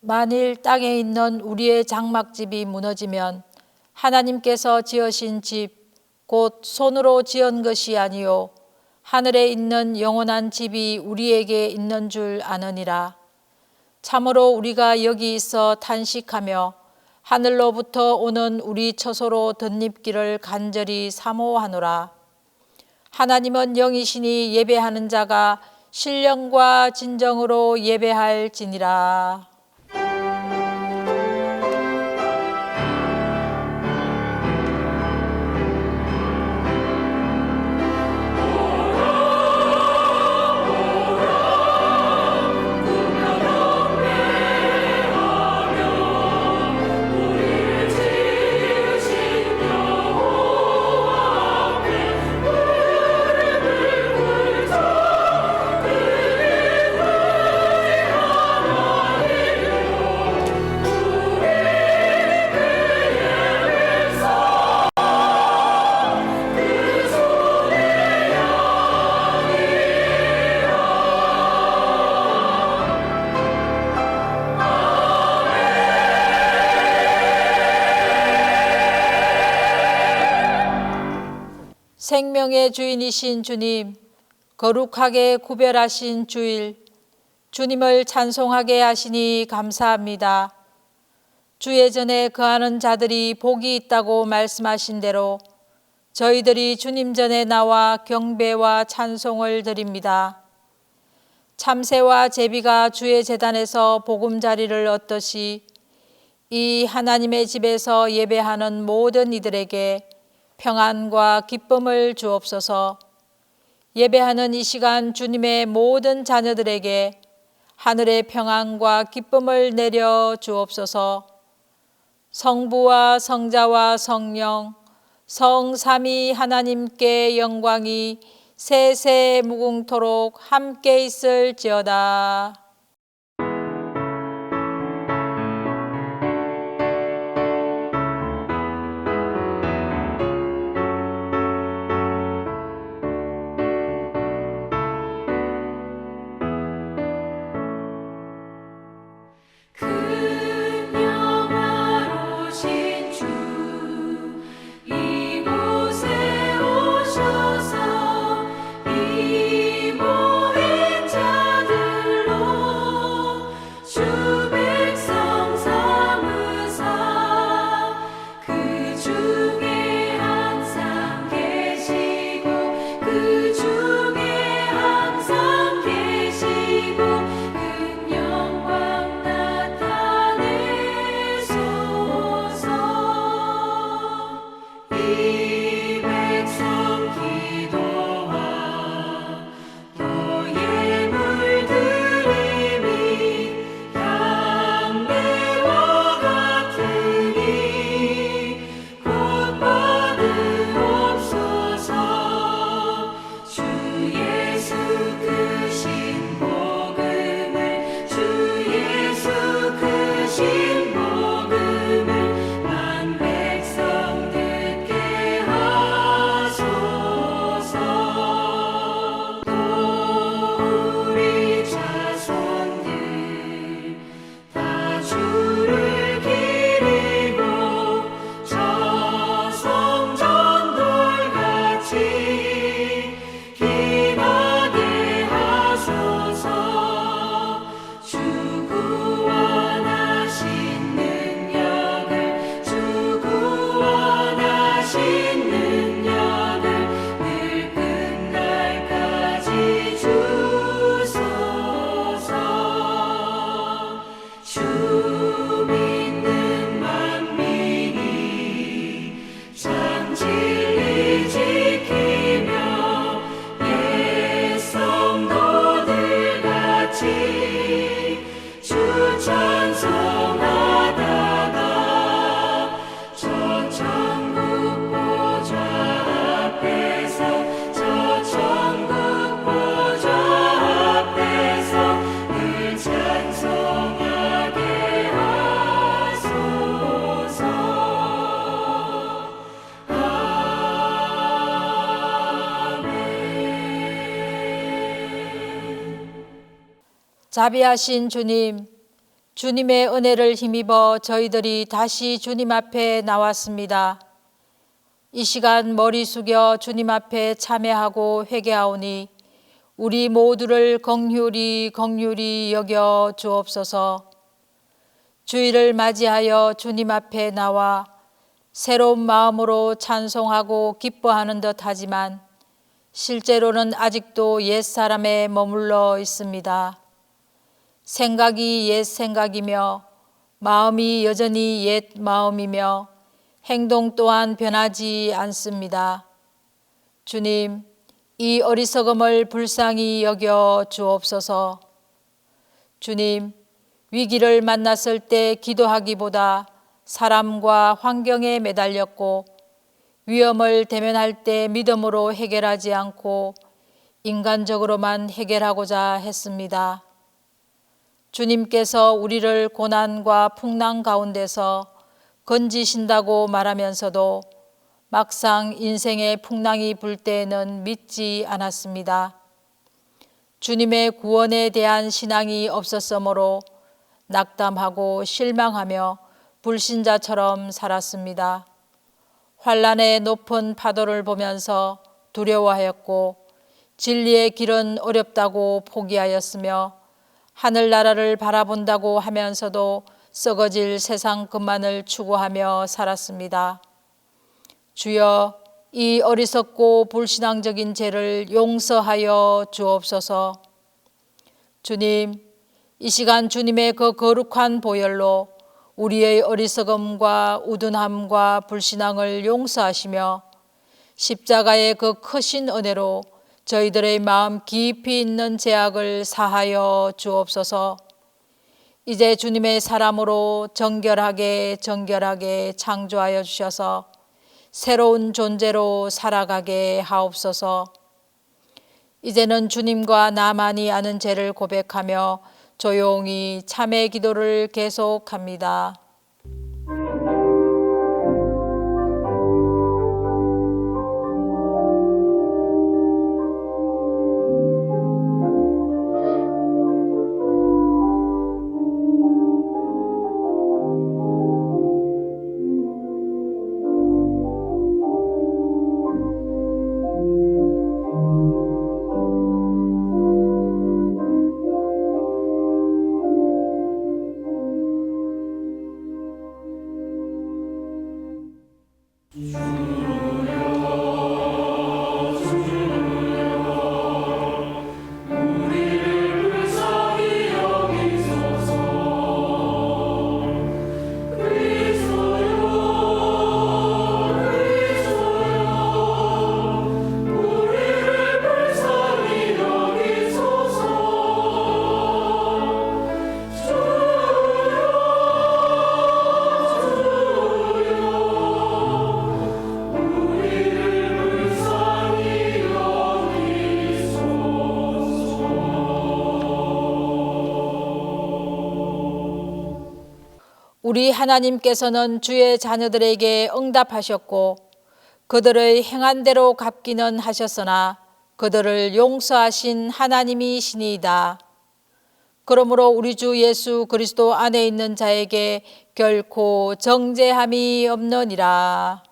만일 땅에 있는 우리의 장막집이 무너지면 하나님께서 지으신 집, 곧 손으로 지은 것이 아니요 하늘에 있는 영원한 집이 우리에게 있는 줄 아느니라. 참으로 우리가 여기 있어 탄식하며 하늘로부터 오는 우리 처소로 덧입기를 간절히 사모하노라. 하나님은 영이시니 예배하는 자가 신령과 진정으로 예배할지니라. 생명의 주인이신 주님, 거룩하게 구별하신 주일, 주님을 찬송하게 하시니 감사합니다. 주의 전에 거하는 자들이 복이 있다고 말씀하신 대로 저희들이 주님 전에 나와 경배와 찬송을 드립니다. 참새와 제비가 주의 제단에서 보금자리를 얻듯이 이 하나님의 집에서 예배하는 모든 이들에게 평안과 기쁨을 주옵소서. 예배하는 이 시간 주님의 모든 자녀들에게 하늘의 평안과 기쁨을 내려 주옵소서. 성부와 성자와 성령, 성삼위 하나님께 영광이 세세 무궁토록 함께 있을지어다. 자비하신 주님, 주님의 은혜를 힘입어 저희들이 다시 주님 앞에 나왔습니다. 이 시간 머리 숙여 주님 앞에 참회하고 회개하오니 우리 모두를 긍휼히 여겨 주옵소서. 주일을 맞이하여 주님 앞에 나와 새로운 마음으로 찬송하고 기뻐하는 듯 하지만 실제로는 아직도 옛사람에 머물러 있습니다. 생각이 옛 생각이며 마음이 여전히 옛 마음이며 행동 또한 변하지 않습니다. 주님, 이 어리석음을 불쌍히 여겨 주옵소서. 주님, 위기를 만났을 때 기도하기보다 사람과 환경에 매달렸고 위험을 대면할 때 믿음으로 해결하지 않고 인간적으로만 해결하고자 했습니다. 주님께서 우리를 고난과 풍랑 가운데서 건지신다고 말하면서도 막상 인생의 풍랑이 불 때에는 믿지 않았습니다. 주님의 구원에 대한 신앙이 없었으므로 낙담하고 실망하며 불신자처럼 살았습니다. 환난의 높은 파도를 보면서 두려워하였고 진리의 길은 어렵다고 포기하였으며 하늘나라를 바라본다고 하면서도 썩어질 세상 것만을 추구하며 살았습니다. 주여, 이 어리석고 불신앙적인 죄를 용서하여 주옵소서. 주님, 이 시간 주님의 그 거룩한 보혈로 우리의 어리석음과 우둔함과 불신앙을 용서하시며 십자가의 그 크신 은혜로 저희들의 마음 깊이 있는 죄악을 사하여 주옵소서. 이제 주님의 사람으로 정결하게 창조하여 주셔서 새로운 존재로 살아가게 하옵소서. 이제는 주님과 나만이 아는 죄를 고백하며 조용히 참회 기도를 계속합니다. 우리 하나님께서는 주의 자녀들에게 응답하셨고 그들의 행한 대로 갚기는 하셨으나 그들을 용서하신 하나님이시니이다. 그러므로 우리 주 예수 그리스도 안에 있는 자에게 결코 정죄함이 없느니라.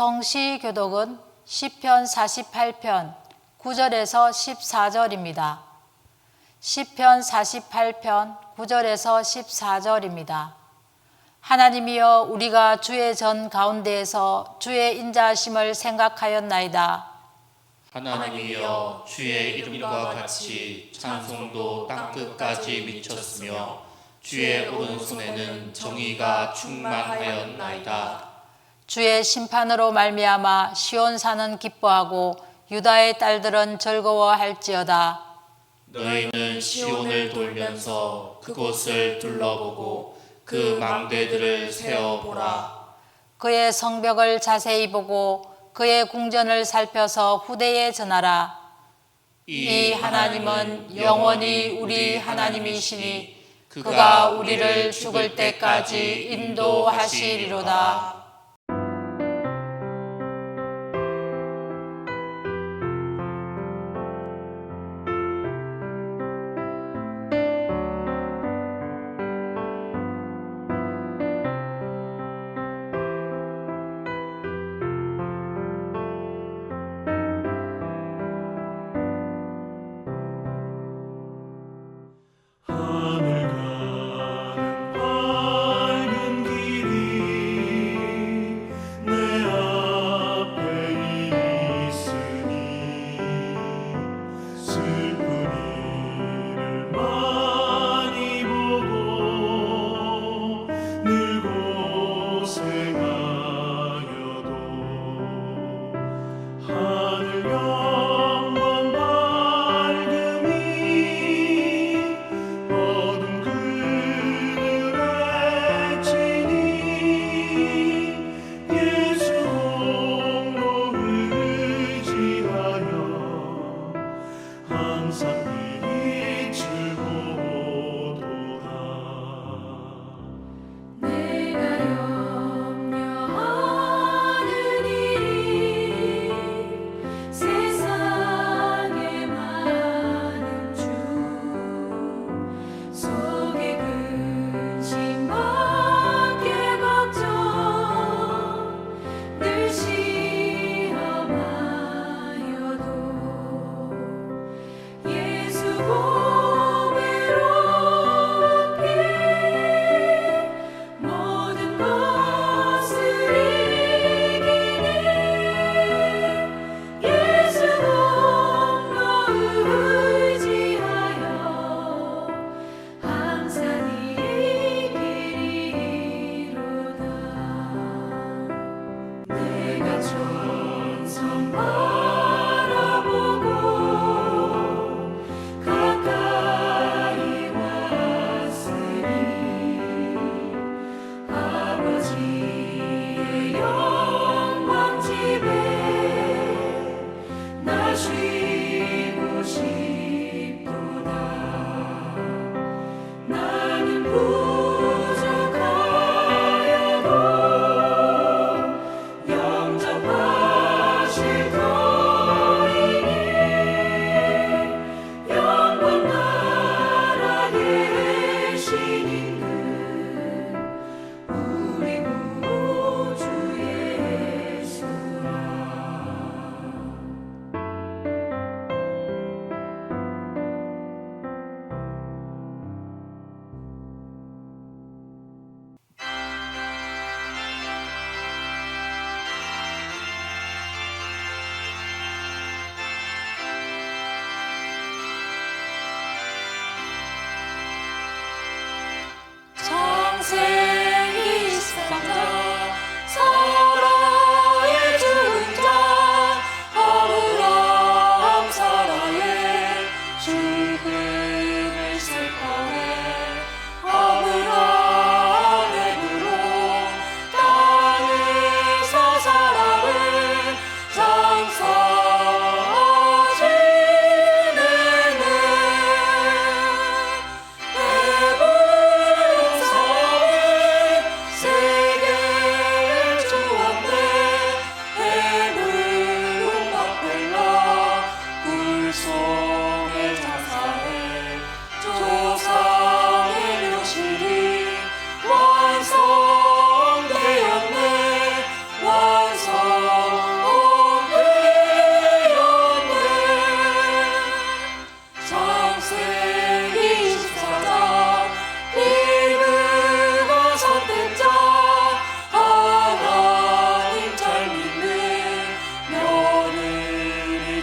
성시 교독은 시편 48편 9절에서 14절입니다. 시편 48편 9절에서 14절입니다. 하나님이여, 우리가 주의 전 가운데에서 주의 인자하심을 생각하였나이다. 하나님이여, 주의 이름과 같이 찬송도 땅끝까지 미쳤으며 주의 오른손에는 정의가 충만하였나이다. 주의 심판으로 말미암아 시온 산은 기뻐하고 유다의 딸들은 즐거워할지어다. 너희는 시온을 돌면서 그곳을 둘러보고 그 망대들을 세어보라. 그의 성벽을 자세히 보고 그의 궁전을 살펴서 후대에 전하라. 이 하나님은 영원히 우리 하나님이시니 그가 우리를 죽을 때까지 인도하시리로다.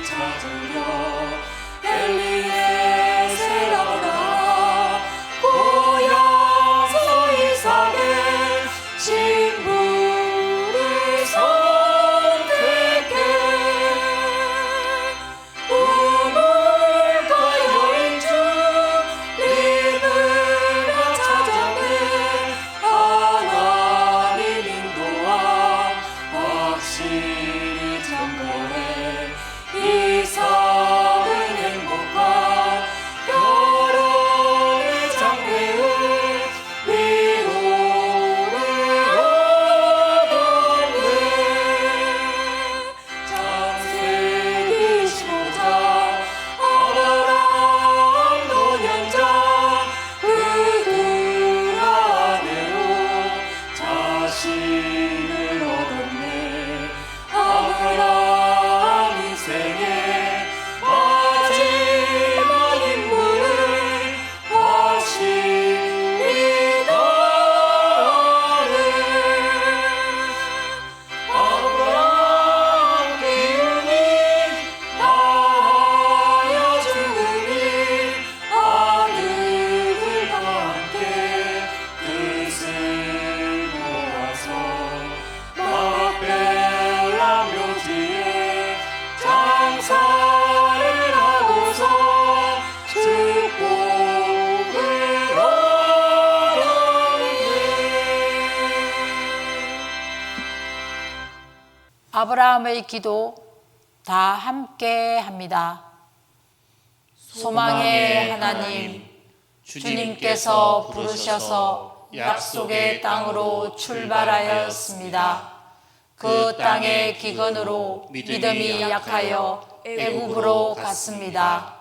찾으려 엘리에셀 나오라 고향 아브라함의 기도 다 함께 합니다. 소망의 하나님, 주님께서 부르셔서 약속의 땅으로 출발하였습니다. 그 땅의 기근으로 믿음이 약하여 애굽으로 갔습니다.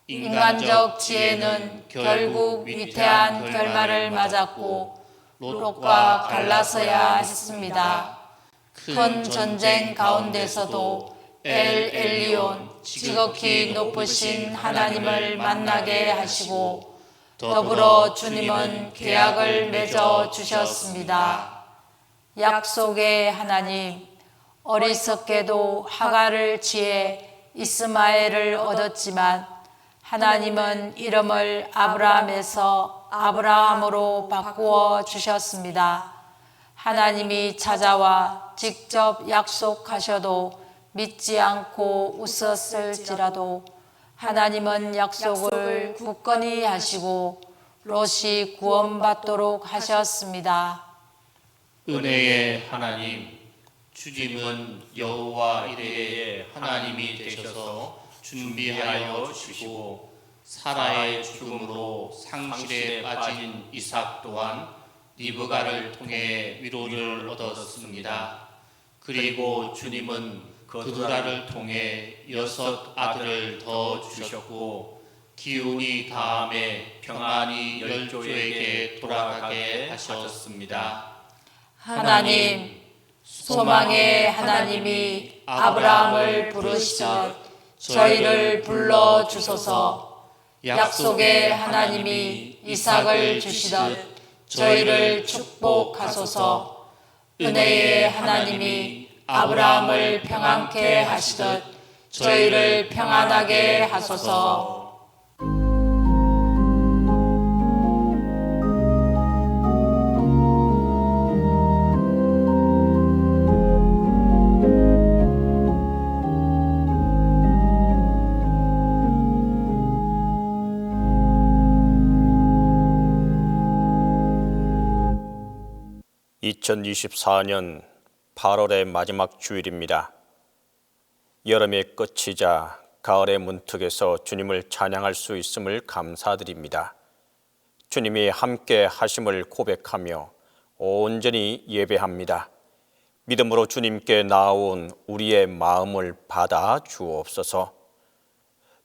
인간적 지혜는 결국 위태한 결말을 맞았고 롯과 갈라서야 했습니다. 큰 전쟁 가운데서도 엘 엘리온, 지극히 높으신 하나님을 만나게 하시고 더불어 주님은 계약을 맺어 주셨습니다. 약속의 하나님, 어리석게도 하갈을 취해 이스마엘을 얻었지만 하나님은 이름을 아브라함에서 아브라함으로 바꾸어 주셨습니다. 하나님이 찾아와 직접 약속하셔도 믿지 않고 웃었을지라도 하나님은 약속을 굳건히 하시고 롯이 구원받도록 하셨습니다. 은혜의 하나님, 주님은 여호와 이레의 하나님이 되셔서 준비하여 주시고 사라의 죽음으로 상실에 빠진 이삭 또한 리브가를 통해 위로를 얻었습니다. 그리고 주님은 그두라를 통해 6 아들을 더 주셨고 기운이 다음에 평안히 열조에게 돌아가게 하셨습니다. 하나님, 소망의 하나님이 아브라함을 부르시듯 저희를 불러주소서. 약속의 하나님이 이삭을 주시듯 저희를 축복하소서. 은혜의 하나님이 아브라함을 평안케 하시듯 저희를 평안하게 하소서. (2024년 8월의) 마지막 주일입니다. 여름의 끝이자 가을의 문턱에서 주님을 찬양할 수 있음을 감사드립니다. 주님이 함께 하심을 고백하며 온전히 예배합니다. 믿음으로 주님께 나아온 우리의 마음을 받아 주옵소서.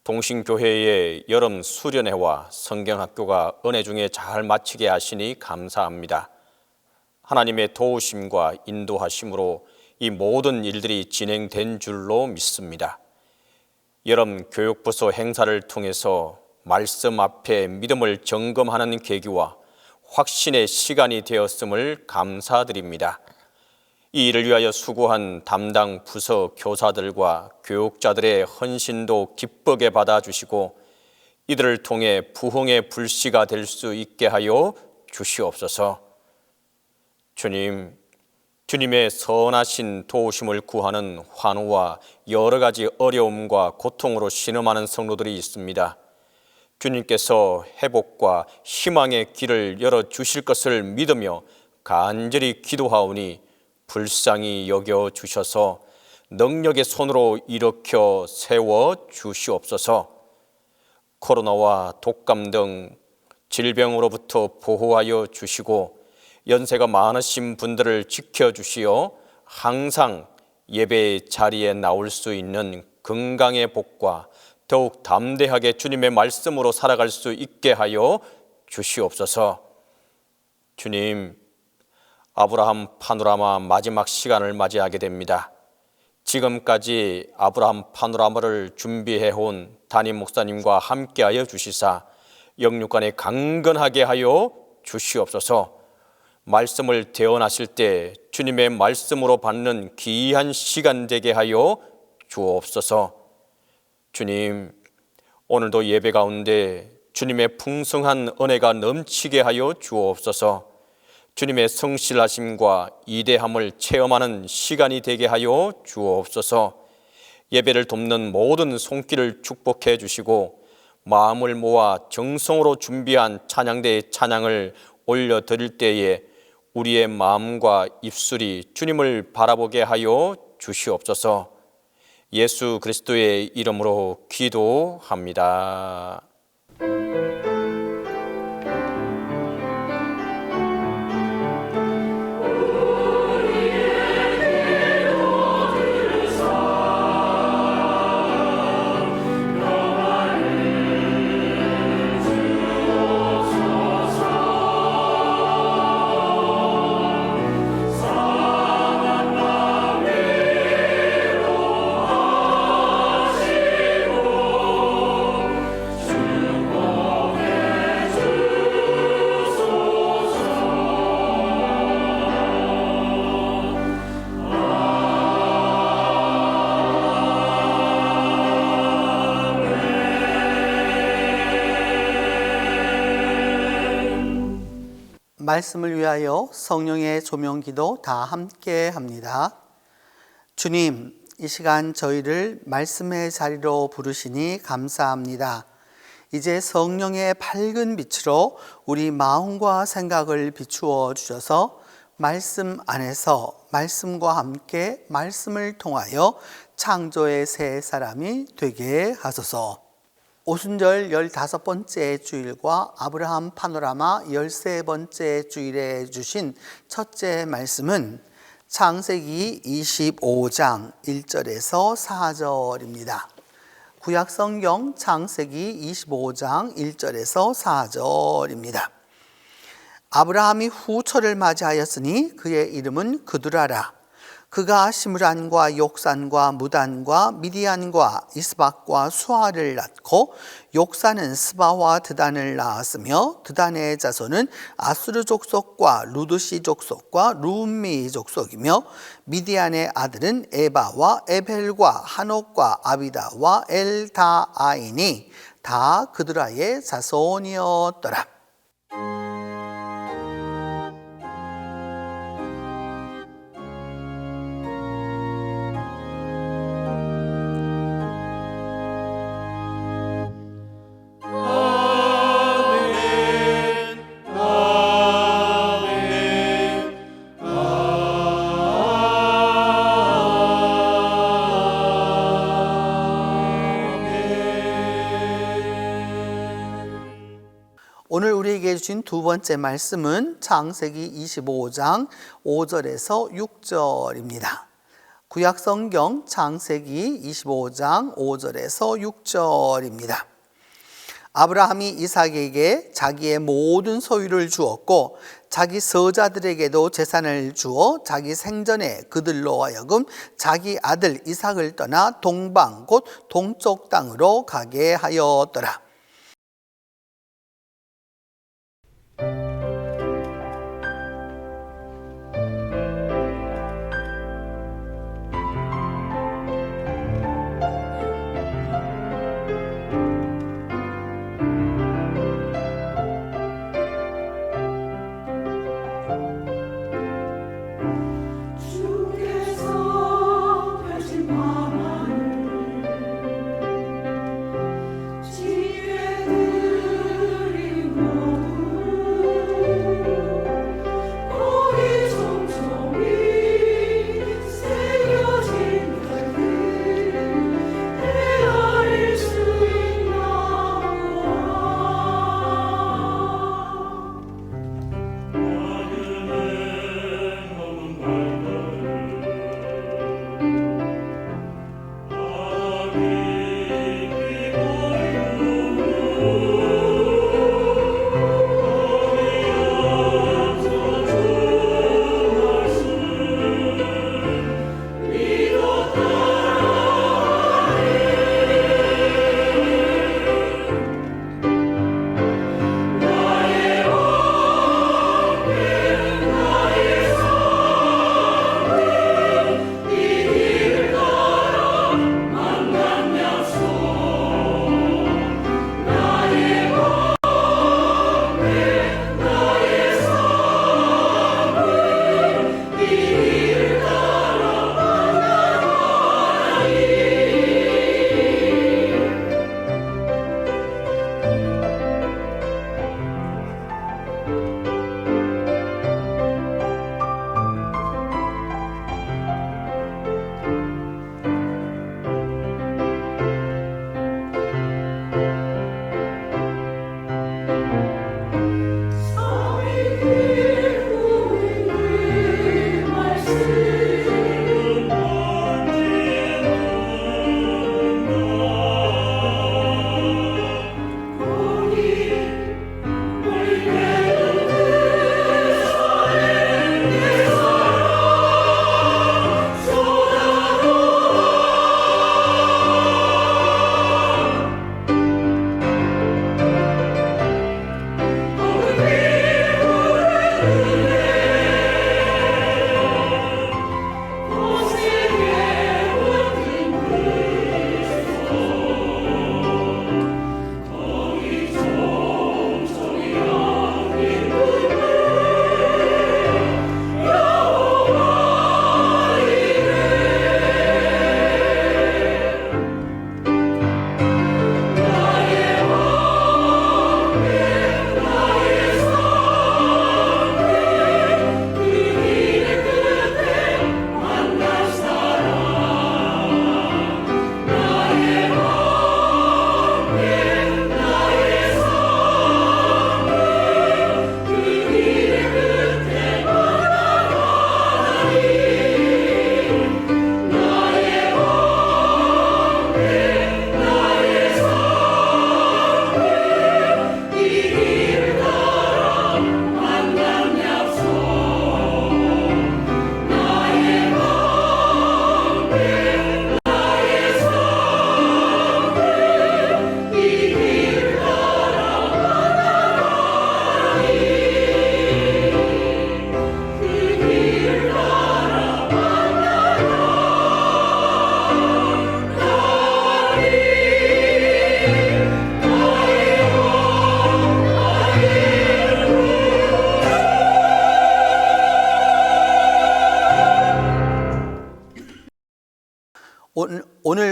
동신교회의 여름 수련회와 성경학교가 은혜 중에 잘 마치게 하시니 감사합니다. 하나님의 도우심과 인도하심으로 이 모든 일들이 진행된 줄로 믿습니다. 여름 교육부서 행사를 통해서 말씀 앞에 믿음을 점검하는 계기와 확신의 시간이 되었음을 감사드립니다. 이 일을 위하여 수고한 담당 부서 교사들과 교육자들의 헌신도 기쁘게 받아주시고 이들을 통해 부흥의 불씨가 될 수 있게 하여 주시옵소서. 주님, 주님의 선하신 도우심을 구하는 환우와 여러 가지 어려움과 고통으로 신음하는 성도들이 있습니다. 주님께서 회복과 희망의 길을 열어주실 것을 믿으며 간절히 기도하오니 불쌍히 여겨주셔서 능력의 손으로 일으켜 세워 주시옵소서. 코로나와 독감 등 질병으로부터 보호하여 주시고 연세가 많으신 분들을 지켜주시어 항상 예배의 자리에 나올 수 있는 건강의 복과 더욱 담대하게 주님의 말씀으로 살아갈 수 있게 하여 주시옵소서. 주님, 아브라함 파노라마 마지막 시간을 맞이하게 됩니다. 지금까지 아브라함 파노라마를 준비해온 담임 목사님과 함께하여 주시사 영육간에 강건하게 하여 주시옵소서. 말씀을 대언하실 때 주님의 말씀으로 받는 귀한 시간 되게 하여 주옵소서. 주님, 오늘도 예배 가운데 주님의 풍성한 은혜가 넘치게 하여 주옵소서. 주님의 성실하심과 이대함을 체험하는 시간이 되게 하여 주옵소서. 예배를 돕는 모든 손길을 축복해 주시고 마음을 모아 정성으로 준비한 찬양대의 찬양을 올려드릴 때에 우리의 마음과 입술이 주님을 바라보게 하여 주시옵소서. 예수 그리스도의 이름으로 기도합니다. 말씀을 위하여 성령의 조명기도 다 함께 합니다. 주님, 이 시간 저희를 말씀의 자리로 부르시니 감사합니다. 이제 성령의 밝은 빛으로 우리 마음과 생각을 비추어 주셔서 말씀 안에서 말씀과 함께 말씀을 통하여 창조의 새 사람이 되게 하소서. 오순절 15번째 주일과 아브라함 파노라마 13번째 주일에 주신 첫째 말씀은 창세기 25장 1절에서 4절입니다. 구약성경 창세기 25장 1절에서 4절입니다. 아브라함이 후처를 맞이하였으니 그의 이름은 그두라라. 그가 시므란과 욕산과 무단과 미디안과 이스박과 수아를 낳고 욕산은 스바와 드단을 낳았으며 드단의 자손은 아수르 족속과 루드시 족속과 루미 족속이며 미디안의 아들은 에바와 에벨과 한옥과 아비다와 엘다아이니 다 그두라의 자손이었더라. 오늘 우리에게 주신 두 번째 말씀은 창세기 25장 5절에서 6절입니다. 구약성경 창세기 25장 5절에서 6절입니다. 아브라함이 이삭에게 자기의 모든 소유를 주었고 자기 서자들에게도 재산을 주어 자기 생전에 그들로 하여금 자기 아들 이삭을 떠나 동방 곧 동쪽 땅으로 가게 하였더라.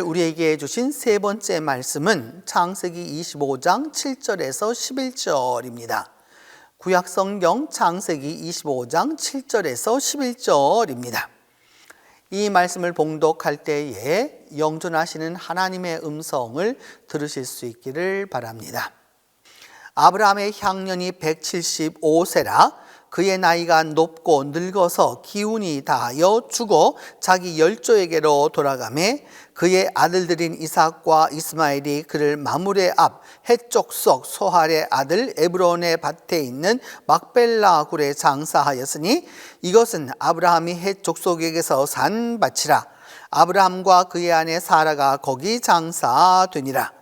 우리에게 주신 세 번째 말씀은 창세기 25장 7절에서 11절입니다. 구약성경 창세기 25장 7절에서 11절입니다. 이 말씀을 봉독할 때에 영존하시는 하나님의 음성을 들으실 수 있기를 바랍니다. 아브라함의 향년이 175세라 그의 나이가 높고 늙어서 기운이 다하여 죽어 자기 열조에게로 돌아가매 그의 아들들인 이삭과 이스마엘이 그를 마므레 앞 해족속 소할의 아들 에브론의 밭에 있는 막벨라 굴에 장사하였으니 이것은 아브라함이 해족속에게서 산 밭이라. 아브라함과 그의 아내 사라가 거기 장사되니라.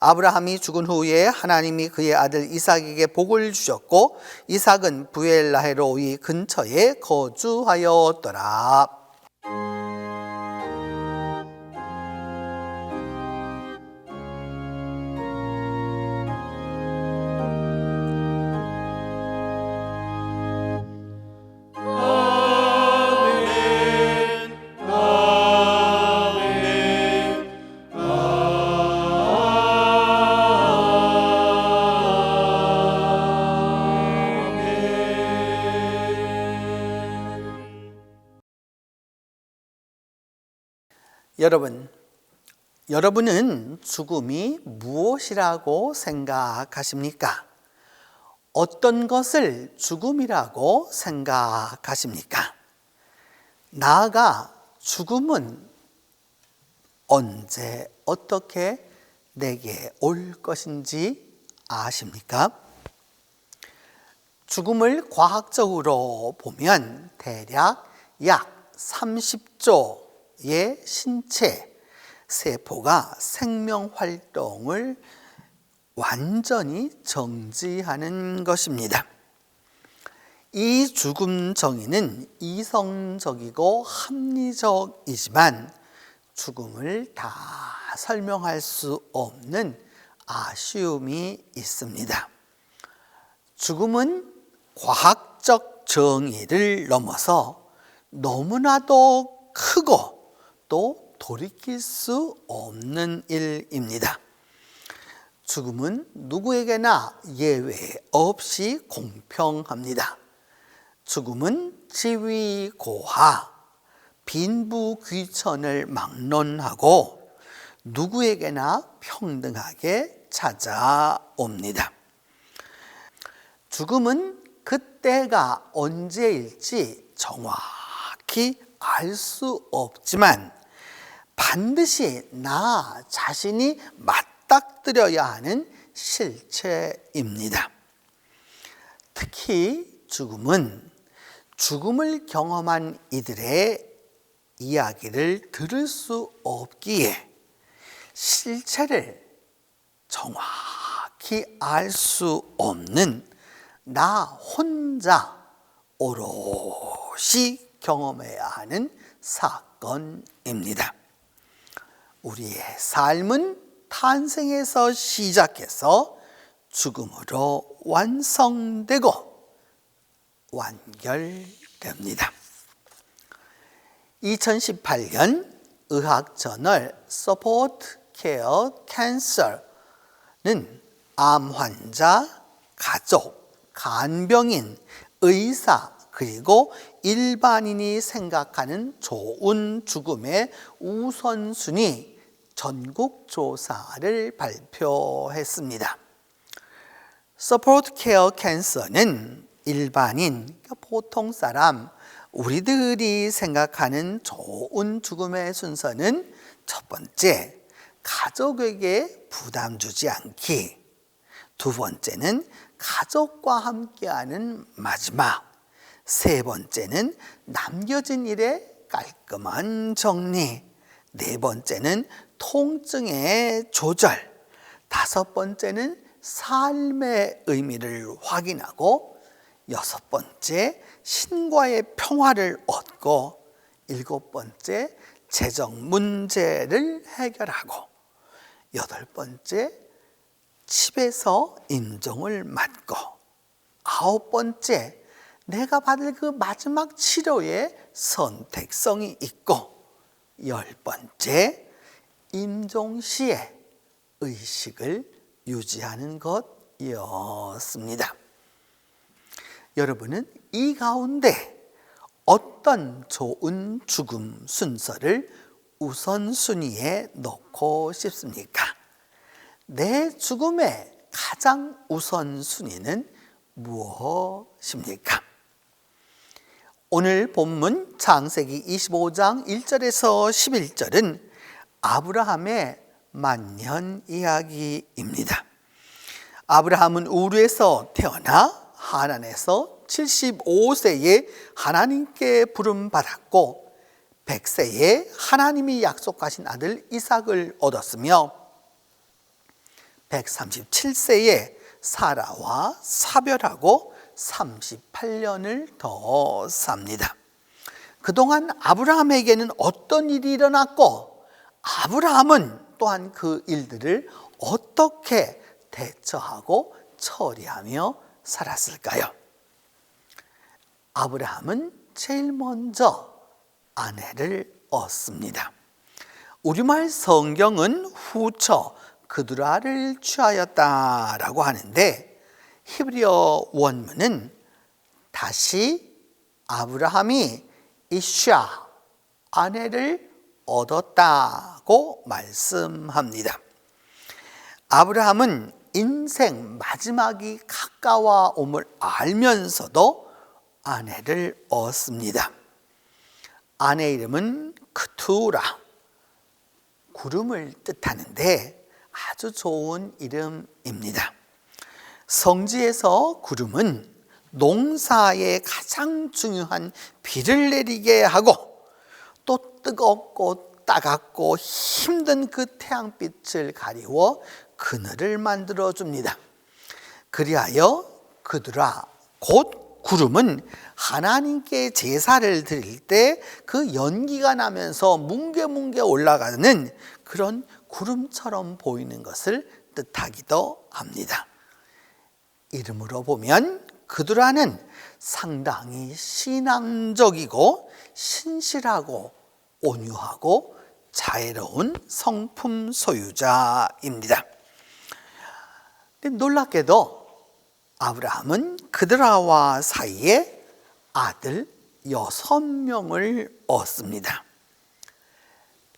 아브라함이 죽은 후에 하나님이 그의 아들 이삭에게 복을 주셨고 이삭은 부엘라헤로이 근처에 거주하였더라. 여러분은 죽음이 무엇이라고 생각하십니까? 어떤 것을 죽음이라고 생각하십니까? 나아가 죽음은 언제 어떻게 내게 올 것인지 아십니까? 죽음을 과학적으로 보면 대략 약 30조의 신체 세포가 생명 활동을 완전히 정지하는 것입니다. 이 죽음 정의는 이성적이고 합리적이지만 죽음을 다 설명할 수 없는 아쉬움이 있습니다. 죽음은 과학적 정의를 넘어서 너무나도 크고 또 돌이킬 수 없는 일입니다. 죽음은 누구에게나 예외 없이 공평합니다. 죽음은 지위 고하, 빈부귀천을 막론하고 누구에게나 평등하게 찾아옵니다. 죽음은 그때가 언제일지 정확히 알 수 없지만 반드시 나 자신이 맞닥뜨려야 하는 실체입니다. 특히 죽음은 죽음을 경험한 이들의 이야기를 들을 수 없기에 실체를 정확히 알 수 없는 나 혼자 오롯이 경험해야 하는 사건입니다. 우리의 삶은 탄생에서 시작해서 죽음으로 완성되고 완결됩니다. 2018년 의학저널 Support Care Cancer는 암 환자, 가족, 간병인, 의사 그리고 일반인이 생각하는 좋은 죽음의 우선순위 전국 조사를 발표했습니다. Support Care Cancer는 일반인, 보통 사람, 우리들이 생각하는 좋은 죽음의 순서는 첫 번째, 가족에게 부담 주지 않기. 두 번째는 가족과 함께하는 마지막. 세 번째는 남겨진 일의 깔끔한 정리. 네 번째는 통증의 조절. 다섯 번째는 삶의 의미를 확인하고 여섯 번째 신과의 평화를 얻고 일곱 번째 재정 문제를 해결하고 여덟 번째 집에서 임종을 맞고 아홉 번째 내가 받을 그 마지막 치료에 선택성이 있고 열 번째 임종시에 의식을 유지하는 것이었습니다. 여러분은 이 가운데 어떤 좋은 죽음 순서를 우선순위에 놓고 싶습니까? 내 죽음의 가장 우선순위는 무엇입니까? 오늘 본문 창세기 25장 1절에서 11절은 아브라함의 만년 이야기입니다. 아브라함은 우르에서 태어나 하란에서 75세에 하나님께 부름받았고 100세에 하나님이 약속하신 아들 이삭을 얻었으며 137세에 사라와 사별하고 38년을 더 삽니다. 그동안 아브라함에게는 어떤 일이 일어났고 아브라함은 또한 그 일들을 어떻게 대처하고 처리하며 살았을까요? 아브라함은 제일 먼저 아내를 얻습니다. 우리말 성경은 후처 그두라를 취하였다라고 하는데 히브리어 원문은 다시 아브라함이 이샤 아내를 얻었다고 말씀합니다. 아브라함은 인생 마지막이 가까워옴을 알면서도 아내를 얻습니다. 아내 이름은 크투라, 구름을 뜻하는데 아주 좋은 이름입니다. 성지에서 구름은 농사에 가장 중요한 비를 내리게 하고 또 뜨겁고 따갑고 힘든 그 태양빛을 가리워 그늘을 만들어줍니다. 그리하여 그들아 곧 구름은 하나님께 제사를 드릴 때 그 연기가 나면서 뭉게뭉게 올라가는 그런 구름처럼 보이는 것을 뜻하기도 합니다. 이름으로 보면 그두라는 상당히 신앙적이고 신실하고 온유하고 자애로운 성품 소유자입니다. 근데 놀랍게도 아브라함은 그두라와 사이에 아들 6명을 얻습니다.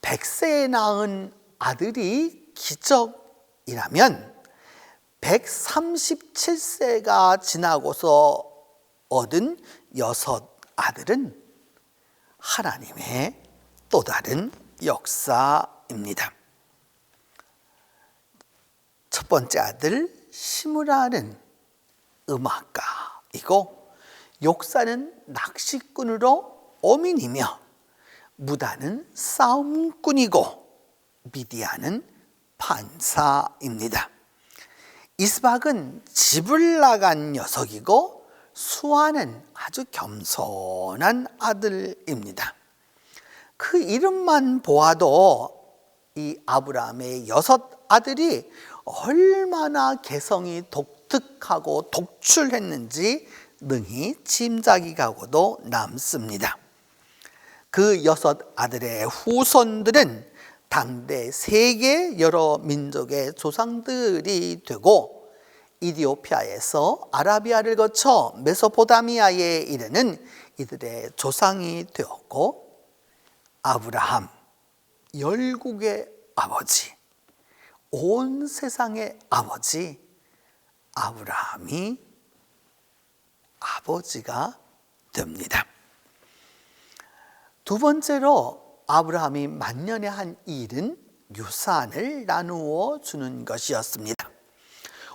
100세에 낳은 아들이 기적이라면 137세가 지나고서 얻은 6 아들은 하나님의 또 다른 역사입니다. 첫 번째 아들 시므라는 음악가이고 욕사는 낚시꾼으로 어민이며 무다는 싸움꾼이고 미디아는 판사입니다. 이스박은 집을 나간 녀석이고 수아는 아주 겸손한 아들입니다. 그 이름만 보아도 이 아브라함의 6 아들이 얼마나 개성이 독특하고 독출했는지 능히 짐작이 가고도 남습니다. 그 6 아들의 후손들은 당대 세계 여러 민족의 조상들이 되고 이디오피아에서 아라비아를 거쳐 메소포타미아에 이르는 이들의 조상이 되었고 아브라함, 열국의 아버지, 온 세상의 아버지 아브라함이 아버지가 됩니다. 두 번째로 아브라함이 만년에 한 일은 유산을 나누어 주는 것이었습니다.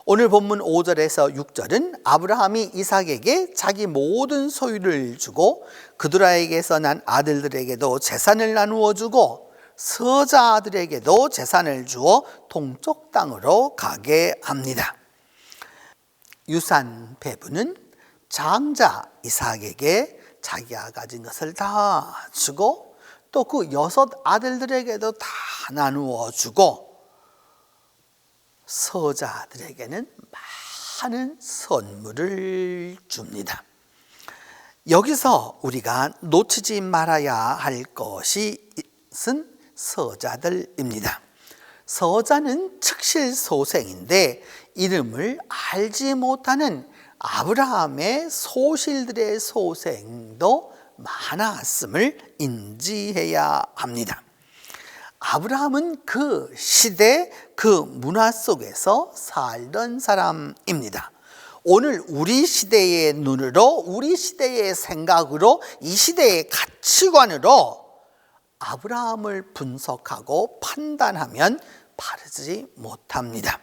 오늘 본문 5절에서 6절은 아브라함이 이삭에게 자기 모든 소유를 주고 그두라에게서 난 아들들에게도 재산을 나누어 주고 서자들에게도 재산을 주어 동쪽 땅으로 가게 합니다. 유산 배분은 장자 이삭에게 자기가 가진 것을 다 주고 또 그 6 아들들에게도 다 나누어 주고 서자들에게는 많은 선물을 줍니다. 여기서 우리가 놓치지 말아야 할 것이 서자들입니다. 서자는 측실소생인데 이름을 알지 못하는 아브라함의 소실들의 소생도 많았음을 인지해야 합니다. 아브라함은 그 시대, 그 문화 속에서 살던 사람입니다. 오늘 우리 시대의 눈으로, 우리 시대의 생각으로, 이 시대의 가치관으로 아브라함을 분석하고 판단하면 바르지 못합니다.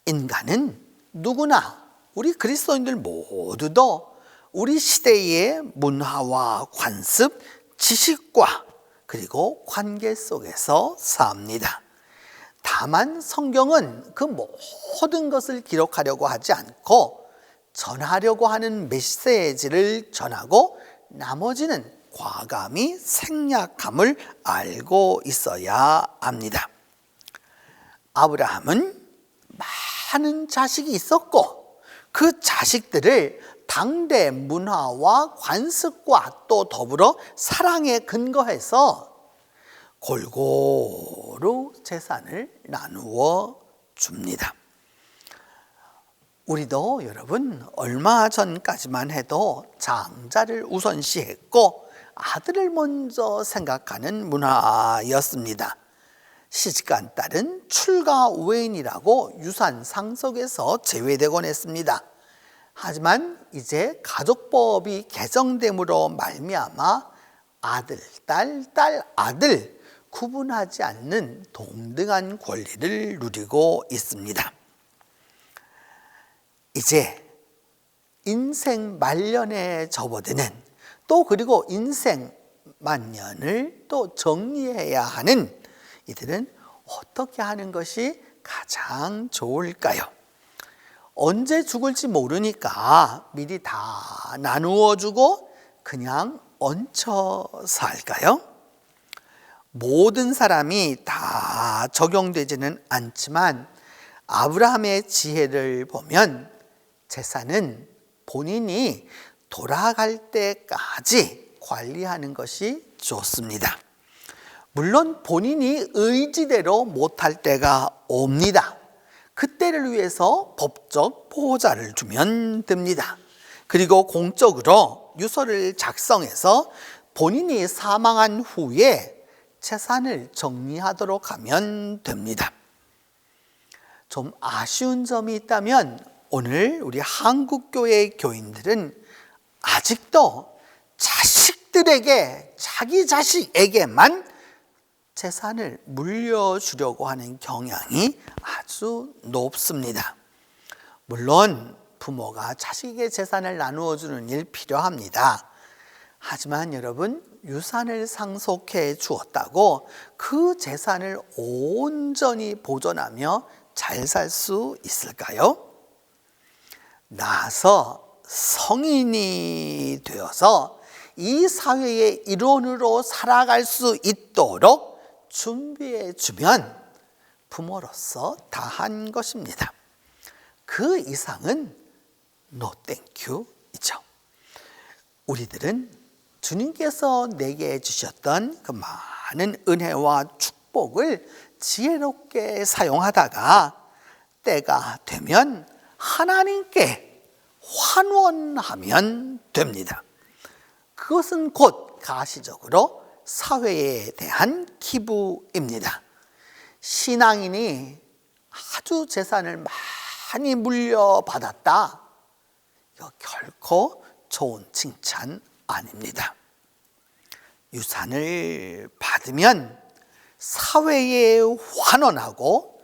인간은 누구나, 우리 그리스도인들 모두도 우리 시대의 문화와 관습, 지식과 그리고 관계 속에서 삽니다. 다만 성경은 그 모든 것을 기록하려고 하지 않고 전하려고 하는 메시지를 전하고 나머지는 과감히 생략함을 알고 있어야 합니다. 아브라함은 많은 자식이 있었고 그 자식들을 당대 문화와 관습과 또 더불어 사랑에 근거해서 골고루 재산을 나누어 줍니다. 우리도 여러분 얼마 전까지만 해도 장자를 우선시했고 아들을 먼저 생각하는 문화였습니다. 시집간 딸은 출가 외인이라고 유산 상속에서 제외되곤 했습니다. 하지만 이제 가족법이 개정됨으로 말미암아 아들, 딸, 아들 구분하지 않는 동등한 권리를 누리고 있습니다. 이제 인생 말년에 접어드는 또 그리고 인생 만년을 또 정리해야 하는 이들은 어떻게 하는 것이 가장 좋을까요? 언제 죽을지 모르니까 미리 다 나누어 주고 그냥 얹혀 살까요? 모든 사람이 다 적용되지는 않지만 아브라함의 지혜를 보면 재산은 본인이 돌아갈 때까지 관리하는 것이 좋습니다. 물론 본인이 의지대로 못할 때가 옵니다. 그때를 위해서 법적 보호자를 두면 됩니다. 그리고 공적으로 유서를 작성해서 본인이 사망한 후에 재산을 정리하도록 하면 됩니다. 좀 아쉬운 점이 있다면 오늘 우리 한국교회 교인들은 아직도 자식들에게, 자기 자식에게만 재산을 물려주려고 하는 경향이 아주 높습니다. 물론 부모가 자식에게 재산을 나누어 주는 일 필요합니다. 하지만 여러분, 유산을 상속해 주었다고 그 재산을 온전히 보존하며 잘 살 수 있을까요? 나서 성인이 되어서 이 사회의 일원으로 살아갈 수 있도록 준비해 주면 부모로서 다 한 것입니다. 그 이상은 no thank you이죠. 우리들은 주님께서 내게 주셨던 그 많은 은혜와 축복을 지혜롭게 사용하다가 때가 되면 하나님께 환원하면 됩니다. 그것은 곧 가시적으로 사회에 대한 기부입니다. 신앙인이 아주 재산을 많이 물려받았다. 이거 결코 좋은 칭찬 아닙니다. 유산을 받으면 사회에 환원하고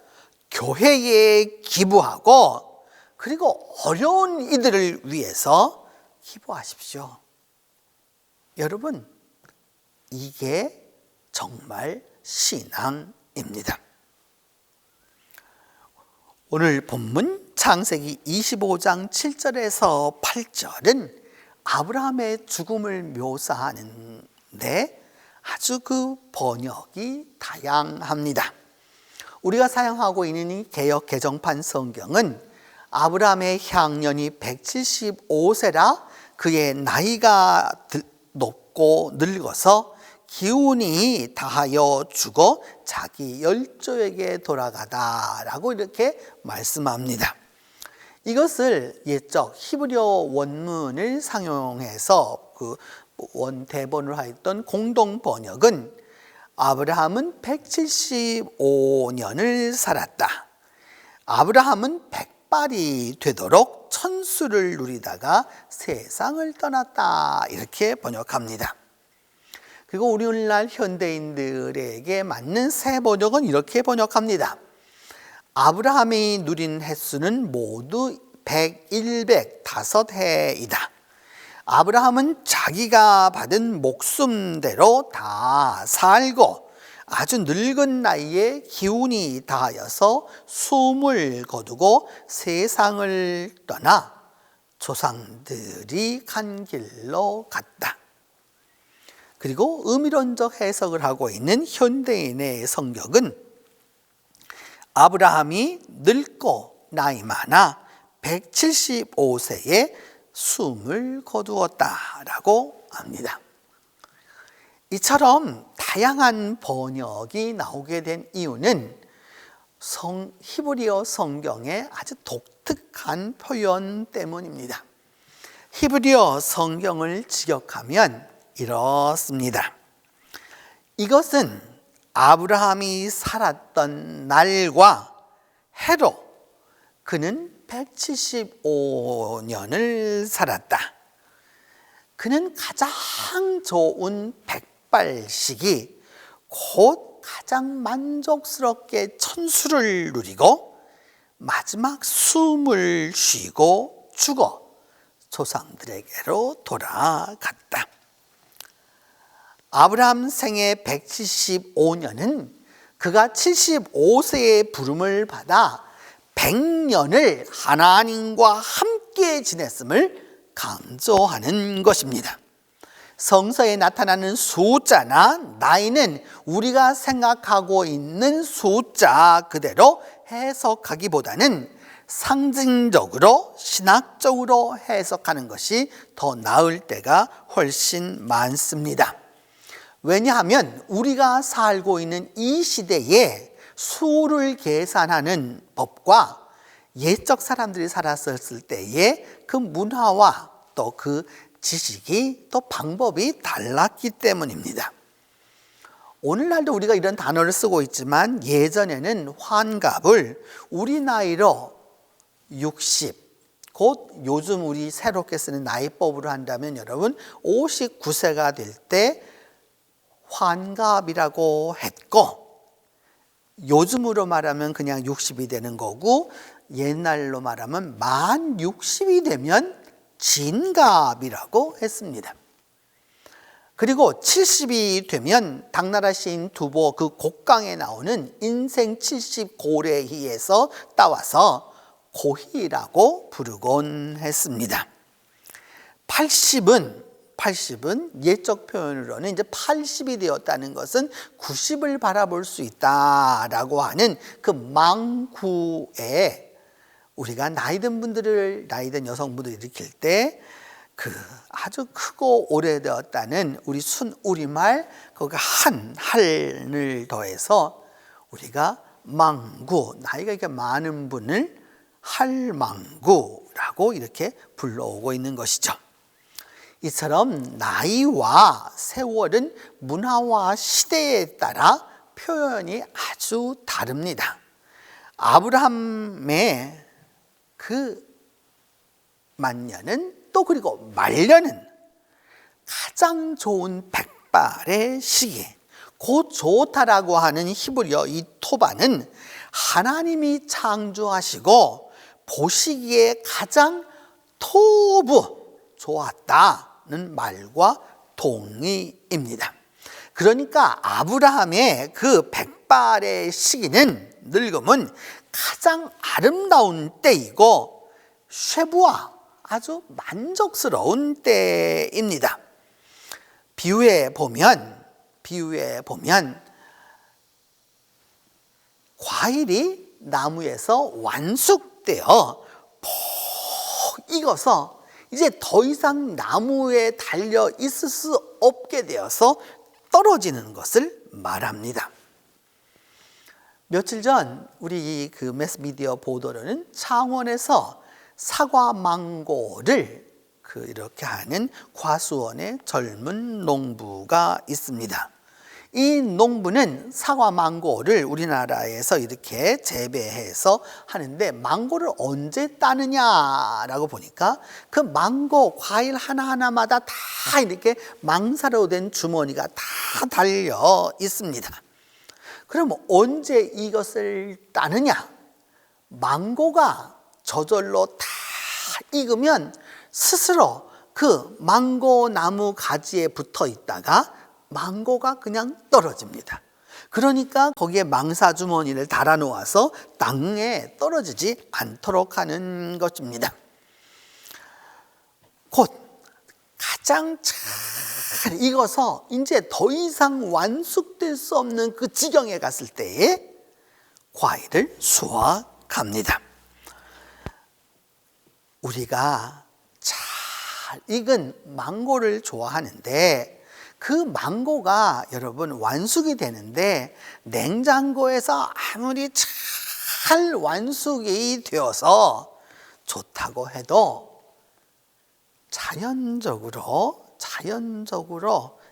교회에 기부하고 그리고 어려운 이들을 위해서 기부하십시오. 여러분, 이게 정말 신앙입니다. 오늘 본문 창세기 25장 7절에서 8절은 아브라함의 죽음을 묘사하는데 아주 그 번역이 다양합니다. 우리가 사용하고 있는 이 개역 개정판 성경은 아브라함의 향년이 175세라 그의 나이가 높고 늙어서 기운이 다하여 죽어 자기 열조에게 돌아가다라고 이렇게 말씀합니다. 이것을 옛적 히브리어 원문을 상용해서 그 원대본을 하였던 공동 번역은 아브라함은 175년을 살았다. 아브라함은 백발이 되도록 천수를 누리다가 세상을 떠났다. 이렇게 번역합니다. 그리고 오늘날 현대인들에게 맞는 새 번역은 이렇게 번역합니다. 아브라함이 누린 횟수는 모두 100,105해이다. 아브라함은 자기가 받은 목숨대로 다 살고 아주 늙은 나이에 기운이 다하여서 숨을 거두고 세상을 떠나 조상들이 간 길로 갔다. 그리고 의미론적 해석을 하고 있는 현대인의 성격은 아브라함이 늙고 나이 많아 175세에 숨을 거두었다라고 합니다. 이처럼 다양한 번역이 나오게 된 이유는 히브리어 성경의 아주 독특한 표현 때문입니다. 히브리어 성경을 직역하면 이렇습니다. 이것은 아브라함이 살았던 날과 해로 그는 175년을 살았다. 그는 가장 좋은 백발식이 곧 가장 만족스럽게 천수를 누리고 마지막 숨을 쉬고 죽어 조상들에게로 돌아갔다. 아브라함 생애 175년은 그가 75세의 부름을 받아 100년을 하나님과 함께 지냈음을 강조하는 것입니다. 성서에 나타나는 숫자나 나이는 우리가 생각하고 있는 숫자 그대로 해석하기보다는 상징적으로 신학적으로 해석하는 것이 더 나을 때가 훨씬 많습니다. 왜냐하면 우리가 살고 있는 이 시대에 수를 계산하는 법과 옛적 사람들이 살았을 때의 그 문화와 또 그 지식이 또 방법이 달랐기 때문입니다. 오늘날도 우리가 이런 단어를 쓰고 있지만 예전에는 환갑을 우리 나이로 60, 곧 요즘 우리 새롭게 쓰는 나이법으로 한다면 여러분 59세가 될 때 환갑이라고 했고, 요즘으로 말하면 그냥 60이 되는 거고, 옛날로 말하면 만 60이 되면 진갑이라고 했습니다. 그리고 70이 되면 당나라 시인 두보 그 곡강에 나오는 인생 70 고래희에서 따와서 고희라고 부르곤 했습니다. 80은 옛적 표현으로는 이제 80이 되었다는 것은 90을 바라볼 수 있다라고 하는 그 망구에 우리가 나이든 여성분들을 일으킬 때 그 아주 크고 오래되었다는 우리 순우리말 거기 한을 더해서 우리가 망구, 나이가 이렇게 많은 분을 할망구라고 이렇게 불러오고 있는 것이죠. 이처럼 나이와 세월은 문화와 시대에 따라 표현이 아주 다릅니다. 아브라함의 그 만년은 또 그리고 말년은 가장 좋은 백발의 시기, 곧 좋다라고 하는 히브리어 이 토바는 하나님이 창조하시고 보시기에 가장 토부, 좋았다는 말과 동의입니다. 그러니까 아브라함의 그 백발의 시기는 늙음은 가장 아름다운 때이고 쇠부와 아주 만족스러운 때입니다. 비유에 보면 과일이 나무에서 완숙되어 푹 익어서 이제 더 이상 나무에 달려 있을 수 없게 되어서 떨어지는 것을 말합니다. 며칠 전 우리 그 매스미디어 보도로는 창원에서 사과 망고를 이렇게 하는 과수원의 젊은 농부가 있습니다. 이 농부는 사과 망고를 우리나라에서 이렇게 재배해서 하는데 망고를 언제 따느냐라고 보니까 그 망고 과일 하나하나마다 다 이렇게 망사로 된 주머니가 다 달려 있습니다. 그럼 언제 이것을 따느냐? 망고가 저절로 다 익으면 스스로 그 망고 나무 가지에 붙어 있다가 망고가 그냥 떨어집니다. 그러니까 거기에 망사 주머니를 달아 놓아서 땅에 떨어지지 않도록 하는 것입니다. 곧 가장 잘 익어서 이제 더 이상 완숙될 수 없는 그 지경에 갔을 때에 과일을 수확합니다. 우리가 잘 익은 망고를 좋아하는데 그 망고가 여러분 완숙이 되는데 냉장고에서 아무리 잘 완숙이 되어서 좋다고 해도 자연적으로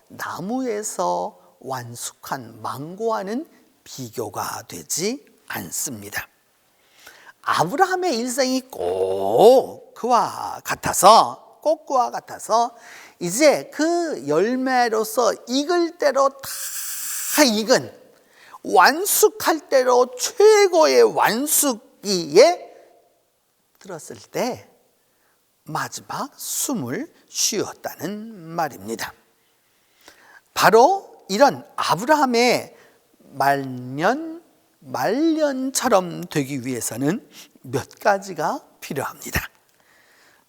나무에서 완숙한 망고와는 비교가 되지 않습니다. 아브라함의 일생이 꼭 그와 같아서 이제 그 열매로서 익을 대로 다 익은 완숙할 대로 최고의 완숙기에 들었을 때 마지막 숨을 쉬었다는 말입니다. 바로 이런 아브라함의 말년처럼 되기 위해서는 몇 가지가 필요합니다.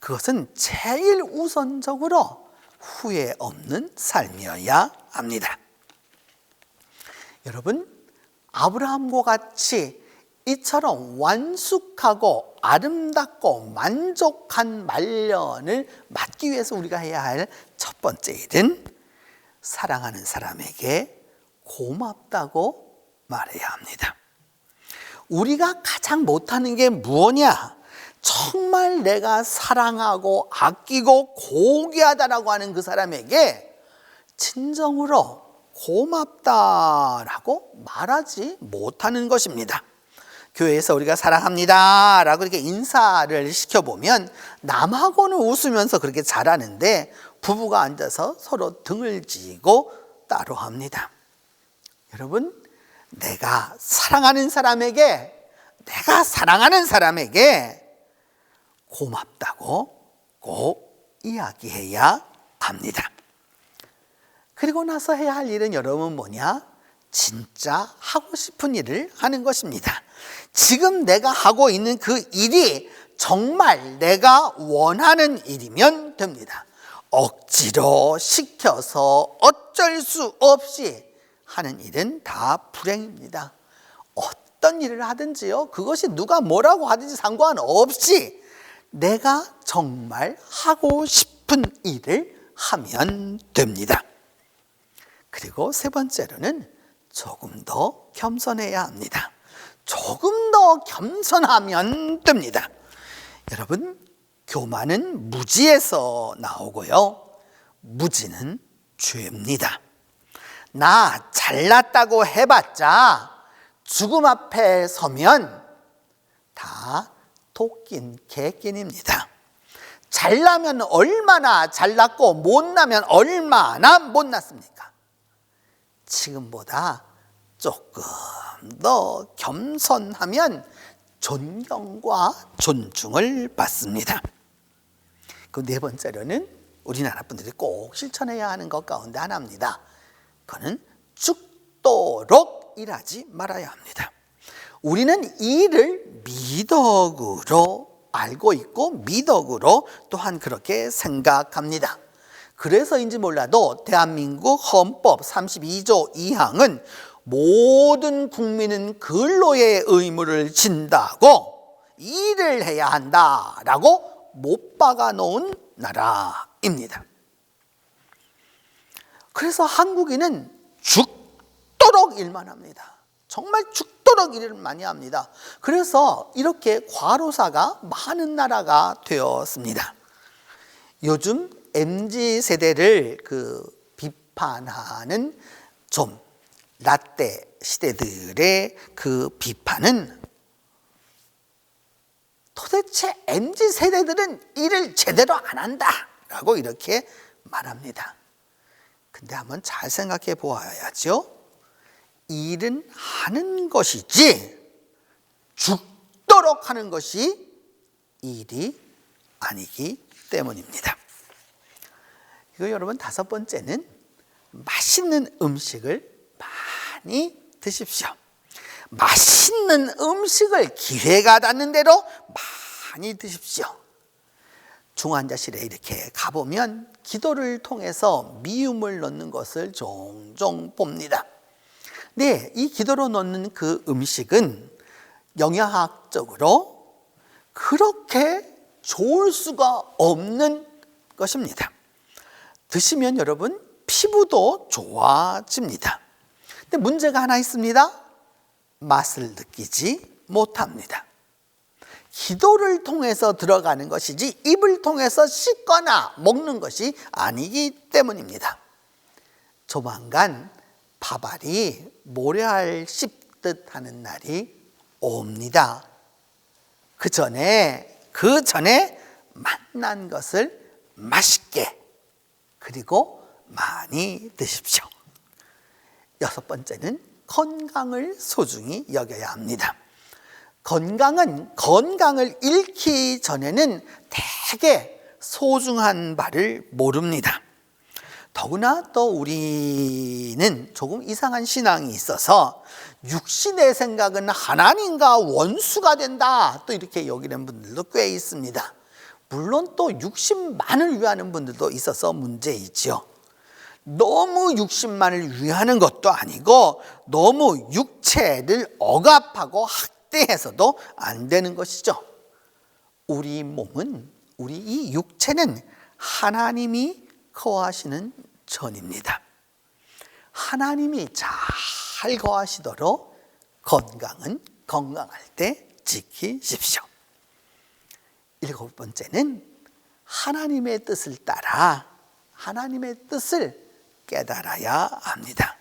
그것은 제일 우선적으로 후회 없는 삶이어야 합니다. 여러분, 아브라함과 같이 이처럼 완숙하고 아름답고 만족한 말년을 맞기 위해서 우리가 해야 할 첫 번째 일은 사랑하는 사람에게 고맙다고 말해야 합니다. 우리가 가장 못하는 게 무엇이냐? 정말 내가 사랑하고 아끼고 고귀하다라고 하는 그 사람에게 진정으로 고맙다라고 말하지 못하는 것입니다. 교회에서 우리가 사랑합니다 라고 이렇게 인사를 시켜보면 남하고는 웃으면서 그렇게 잘하는데 부부가 앉아서 서로 등을 지고 따로 합니다. 여러분, 내가 사랑하는 사람에게 고맙다고 꼭 이야기해야 합니다. 그리고 나서 해야 할 일은 여러분 뭐냐? 진짜 하고 싶은 일을 하는 것입니다. 지금 내가 하고 있는 그 일이 정말 내가 원하는 일이면 됩니다. 억지로 시켜서 어쩔 수 없이 하는 일은 다 불행입니다. 어떤 일을 하든지요, 그것이 누가 뭐라고 하든지 상관없이 내가 정말 하고 싶은 일을 하면 됩니다. 그리고 세 번째로는 조금 더 겸손해야 합니다. 조금 더 겸손하면 됩니다. 여러분, 교만은 무지에서 나오고요, 무지는 죄입니다. 나 잘났다고 해봤자 죽음 앞에 서면 다 토낀 개낀입니다. 잘나면 얼마나 잘났고 못나면 얼마나 못났습니까? 지금보다 조금 더 겸손하면 존경과 존중을 받습니다. 그 네 번째로는 우리나라 분들이 꼭 실천해야 하는 것 가운데 하나입니다. 그거는 죽도록 일하지 말아야 합니다. 우리는 일을 미덕으로 알고 있고 미덕으로 또한 그렇게 생각합니다. 그래서인지 몰라도 대한민국 헌법 32조 2항은 모든 국민은 근로의 의무를 진다고 일을 해야 한다라고 못 박아 놓은 나라입니다. 그래서 한국인은 죽도록 일만 합니다. 정말 죽도록 일을 많이 합니다. 그래서 이렇게 과로사가 많은 나라가 되었습니다. 요즘 MZ세대를 비판하는 좀 라떼 시대들의 그 비판은 도대체 MZ세대들은 일을 제대로 안 한다 라고 이렇게 말합니다. 근데 한번 잘 생각해 보아야죠. 일은 하는 것이지 죽도록 하는 것이 일이 아니기 때문입니다. 이거 여러분, 다섯 번째는 맛있는 음식을 많이 드십시오. 맛있는 음식을 기회가 닿는 대로 많이 드십시오. 중환자실에 이렇게 가보면 기도를 통해서 미움을 넣는 것을 종종 봅니다. 네, 이 기도로 넣는 그 음식은 영양학적으로 그렇게 좋을 수가 없는 것입니다. 드시면 여러분 피부도 좋아집니다. 근데 문제가 하나 있습니다. 맛을 느끼지 못합니다. 기도를 통해서 들어가는 것이지 입을 통해서 씻거나 먹는 것이 아니기 때문입니다. 조만간 밥알이 모래알 씹듯 하는 날이 옵니다. 그 전에 맛난 것을 맛있게 그리고 많이 드십시오. 여섯 번째는 건강을 소중히 여겨야 합니다. 건강을 잃기 전에는 되게 소중한 바를 모릅니다. 더구나 또 우리는 조금 이상한 신앙이 있어서 육신의 생각은 하나님과 원수가 된다, 또 이렇게 여기는 분들도 꽤 있습니다. 물론 또 육신만을 위하는 분들도 있어서 문제이지요. 너무 육신만을 위하는 것도 아니고 너무 육체를 억압하고 학대해서도 안 되는 것이죠. 우리 몸은, 우리 이 육체는 하나님이 거하시는 전입니다. 하나님이 잘 거하시도록 건강은 건강할 때 지키십시오. 일곱 번째는 하나님의 뜻을 따라 하나님의 뜻을 깨달아야 합니다.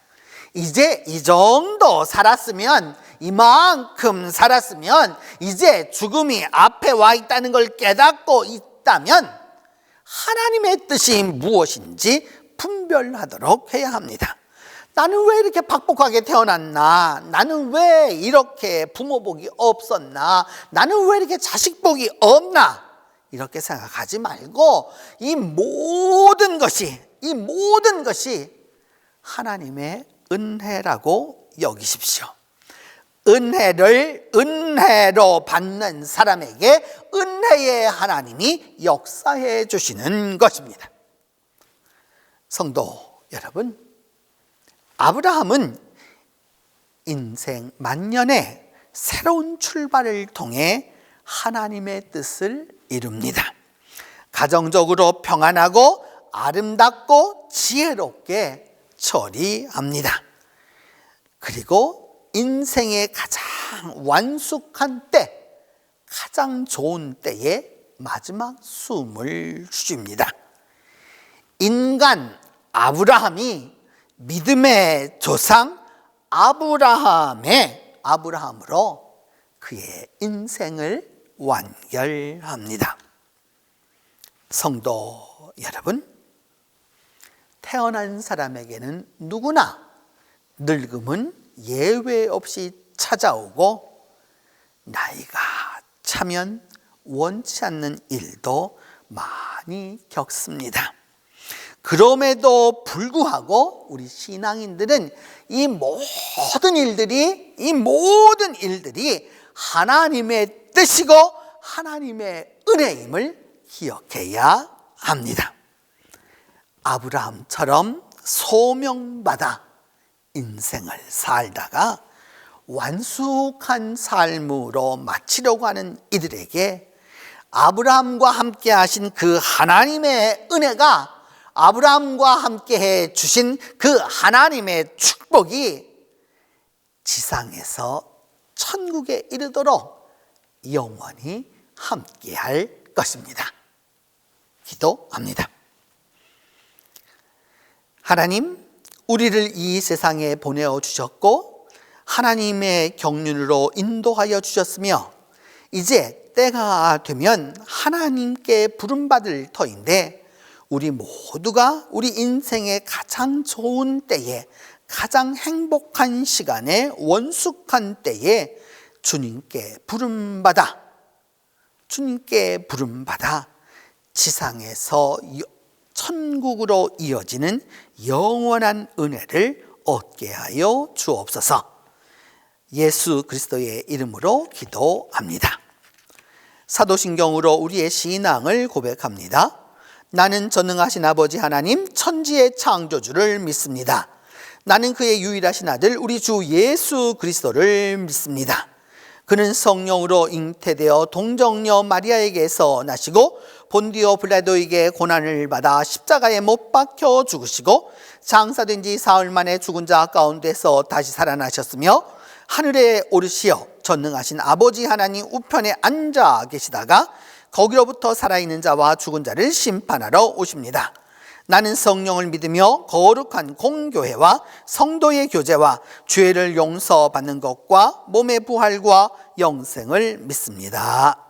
이제 이 정도 살았으면, 이만큼 살았으면 이제 죽음이 앞에 와 있다는 걸 깨닫고 있다면 하나님의 뜻이 무엇인지 분별하도록 해야 합니다. 나는 왜 이렇게 박복하게 태어났나? 나는 왜 이렇게 부모 복이 없었나? 나는 왜 이렇게 자식 복이 없나? 이렇게 생각하지 말고 이 모든 것이 하나님의 은혜라고 여기십시오. 은혜로 받는 사람에게 은혜의 하나님이 역사해 주시는 것입니다. 성도 여러분, 아브라함은 인생 만년에 새로운 출발을 통해 하나님의 뜻을 이룹니다. 가정적으로 평안하고 아름답고 지혜롭게 처리합니다. 그리고 인생의 가장 완숙한 때, 가장 좋은 때에 마지막 숨을 쉬입니다. 인간 아브라함이 믿음의 조상 아브라함으로 그의 인생을 완결합니다. 성도 여러분, 태어난 사람에게는 누구나 늙음은 예외 없이 찾아오고 나이가 차면 원치 않는 일도 많이 겪습니다. 그럼에도 불구하고 우리 신앙인들은 이 모든 일들이 하나님의 뜻이고 하나님의 은혜임을 기억해야 합니다. 아브라함처럼 소명받아 인생을 살다가 완숙한 삶으로 마치려고 하는 이들에게 아브라함과 함께 하신 그 하나님의 은혜가 아브라함과 함께해 주신 그 하나님의 축복이 지상에서 천국에 이르도록 영원히 함께할 것입니다. 기도합니다. 하나님, 우리를 이 세상에 보내어 주셨고 하나님의 경륜으로 인도하여 주셨으며 이제 때가 되면 하나님께 부름받을 터인데 우리 모두가 우리 인생의 가장 좋은 때에 가장 행복한 시간에 원숙한 때에 주님께 부름받아 지상에서 천국으로 이어지는 영원한 은혜를 얻게 하여 주옵소서. 예수 그리스도의 이름으로 기도합니다. 사도신경으로 우리의 신앙을 고백합니다. 나는 전능하신 아버지 하나님 천지의 창조주를 믿습니다. 나는 그의 유일하신 아들 우리 주 예수 그리스도를 믿습니다. 그는 성령으로 잉태되어 동정녀 마리아에게서 나시고 본디오 빌라도에게 고난을 받아 십자가에 못 박혀 죽으시고 장사된 지 사흘 만에 죽은 자 가운데서 다시 살아나셨으며 하늘에 오르시어 전능하신 아버지 하나님 우편에 앉아 계시다가 거기로부터 살아있는 자와 죽은 자를 심판하러 오십니다. 나는 성령을 믿으며 거룩한 공교회와 성도의 교제와 죄를 용서받는 것과 몸의 부활과 영생을 믿습니다.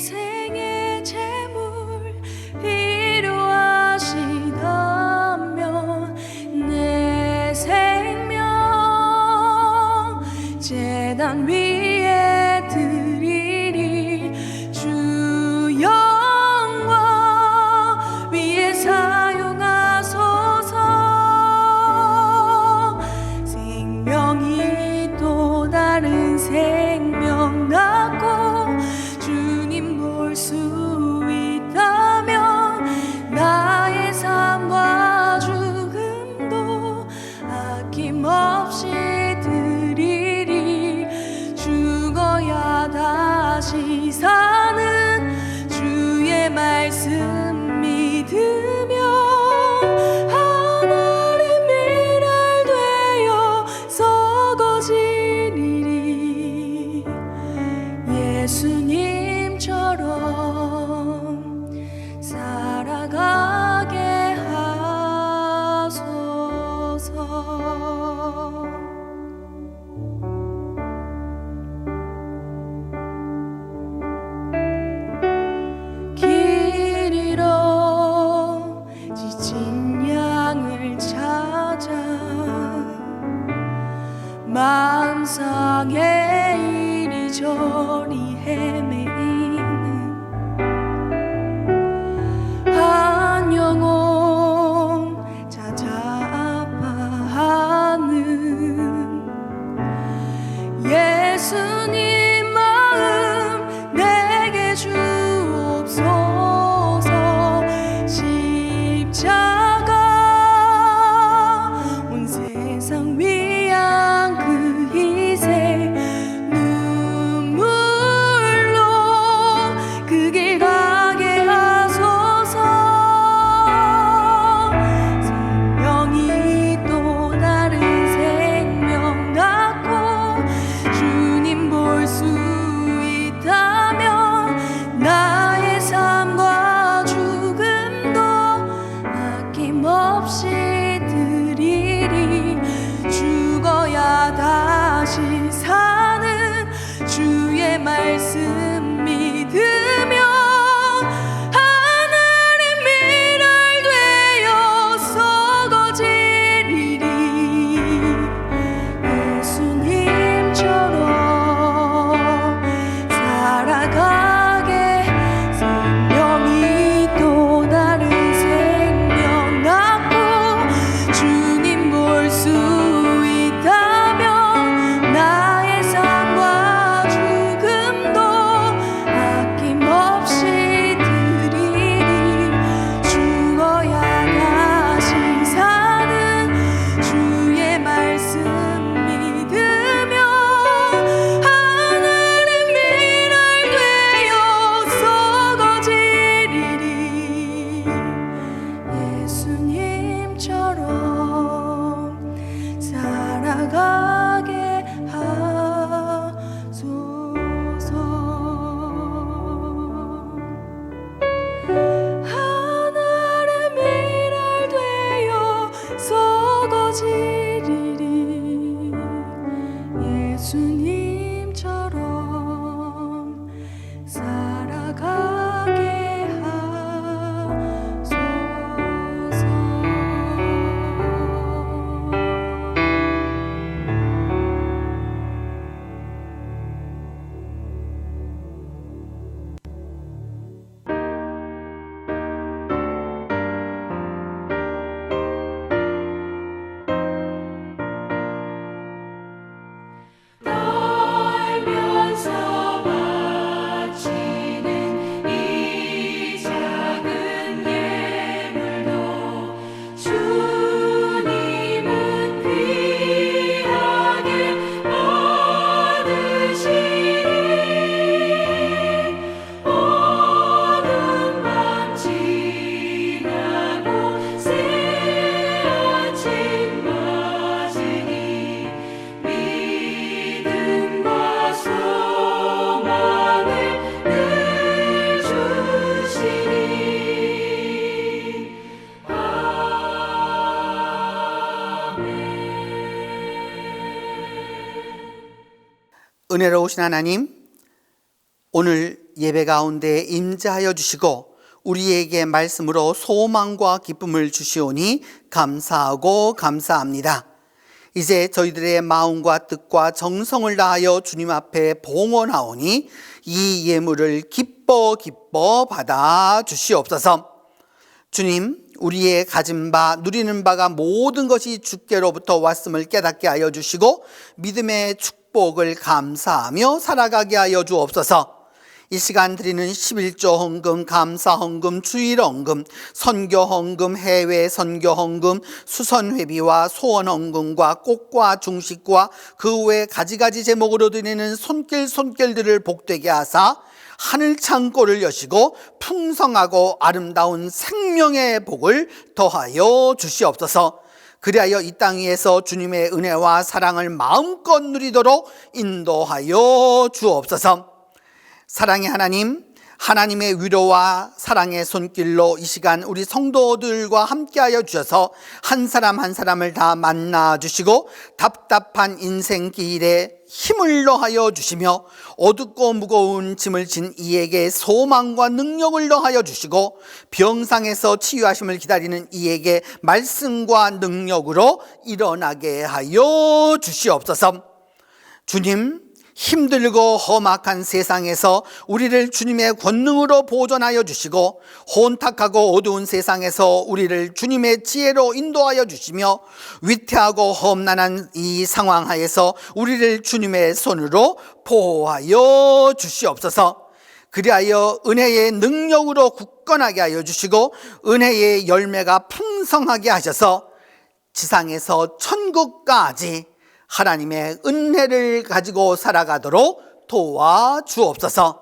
생의 제물 필요하시다면 내 생명 제단 위에 드리리. 주 영광 위에 사용하소서. 생명이 또 다른 생명 낳고 주님 볼 수 있다면 나의 삶과 죽음도 아낌없이 드리리. 죽어야 다시 사는 주의 말씀 믿으며 하늘의 미랄 되어 썩어지리리. 예수님처럼 살아가게 하소서. 길 잃어 지친 양을 찾아 마음 상해 이리저리 헤매이는 한 영혼 찾아 아파하는 예수님 마음 내게 주옵소서. 십자가 온 세상 위한 그 희생 눈물로 그 길 가게 하소서. 생명이 또 다른 생명 낳고 주님 볼 수 있다면 나의 삶과 죽음도 아낌없이 드리리. 죽어야 다시 사는 주의 말씀 믿으며 하늘의 미랄 되어 썩어지리리. 예수님처럼 살아가게 생명이 또 다른 생명 낳고 주님 볼 수 있다면 나의 삶과 죽음도 아낌없이 드리리. 죽어야 다시 사는 주의 말씀 믿으며 하늘의 미랄 되어 썩어지리리. 예수님처럼 살아가게 하소서. 하늘의 미랄 되어 썩어지리리. 예수님처럼 살아가게 떨면서 바치는 이 작은 예물도 주님은 귀하게 받으시리. 어두운 밤 지나고 새 아침 맞으니 믿음과 소망을 늘 주시리. 아멘. 은혜로우신 하나님, 오늘 예배 가운데 임재하여 주시고 우리에게 말씀으로 소망과 기쁨을 주시오니 감사하고 감사합니다. 이제 저희들의 마음과 뜻과 정성을 다하여 주님 앞에 봉헌하오니 이 예물을 기뻐 받아 주시옵소서. 주님, 우리의 가진 바, 누리는 바가 모든 것이 주께로부터 왔음을 깨닫게 하여 주시고 믿음의 축복을 감사하며 살아가게 하여 주옵소서. 이 시간 드리는 11조 헌금, 감사 헌금, 주일 헌금, 선교 헌금, 해외 선교 헌금, 수선 회비와 소원 헌금과 꽃과 중식과 그 외 가지가지 제목으로 드리는 손길들을 복되게 하사 하늘 창고를 여시고 풍성하고 아름다운 생명의 복을 더하여 주시옵소서. 그리하여 이 땅 위에서 주님의 은혜와 사랑을 마음껏 누리도록 인도하여 주옵소서. 사랑의 하나님, 하나님의 위로와 사랑의 손길로 이 시간 우리 성도들과 함께하여 주셔서 한 사람 한 사람을 다 만나 주시고 답답한 인생길에 힘을 더하여 주시며 어둡고 무거운 짐을 진 이에게 소망과 능력을 더하여 주시고 병상에서 치유하심을 기다리는 이에게 말씀과 능력으로 일어나게 하여 주시옵소서. 주님, 힘들고 험악한 세상에서 우리를 주님의 권능으로 보존하여 주시고 혼탁하고 어두운 세상에서 우리를 주님의 지혜로 인도하여 주시며 위태하고 험난한 이 상황 하에서 우리를 주님의 손으로 보호하여 주시옵소서. 그리하여 은혜의 능력으로 굳건하게 하여 주시고 은혜의 열매가 풍성하게 하셔서 지상에서 천국까지 하나님의 은혜를 가지고 살아가도록 도와주옵소서.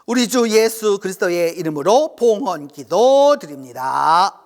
우리 주 예수 그리스도의 이름으로 봉헌 기도 드립니다.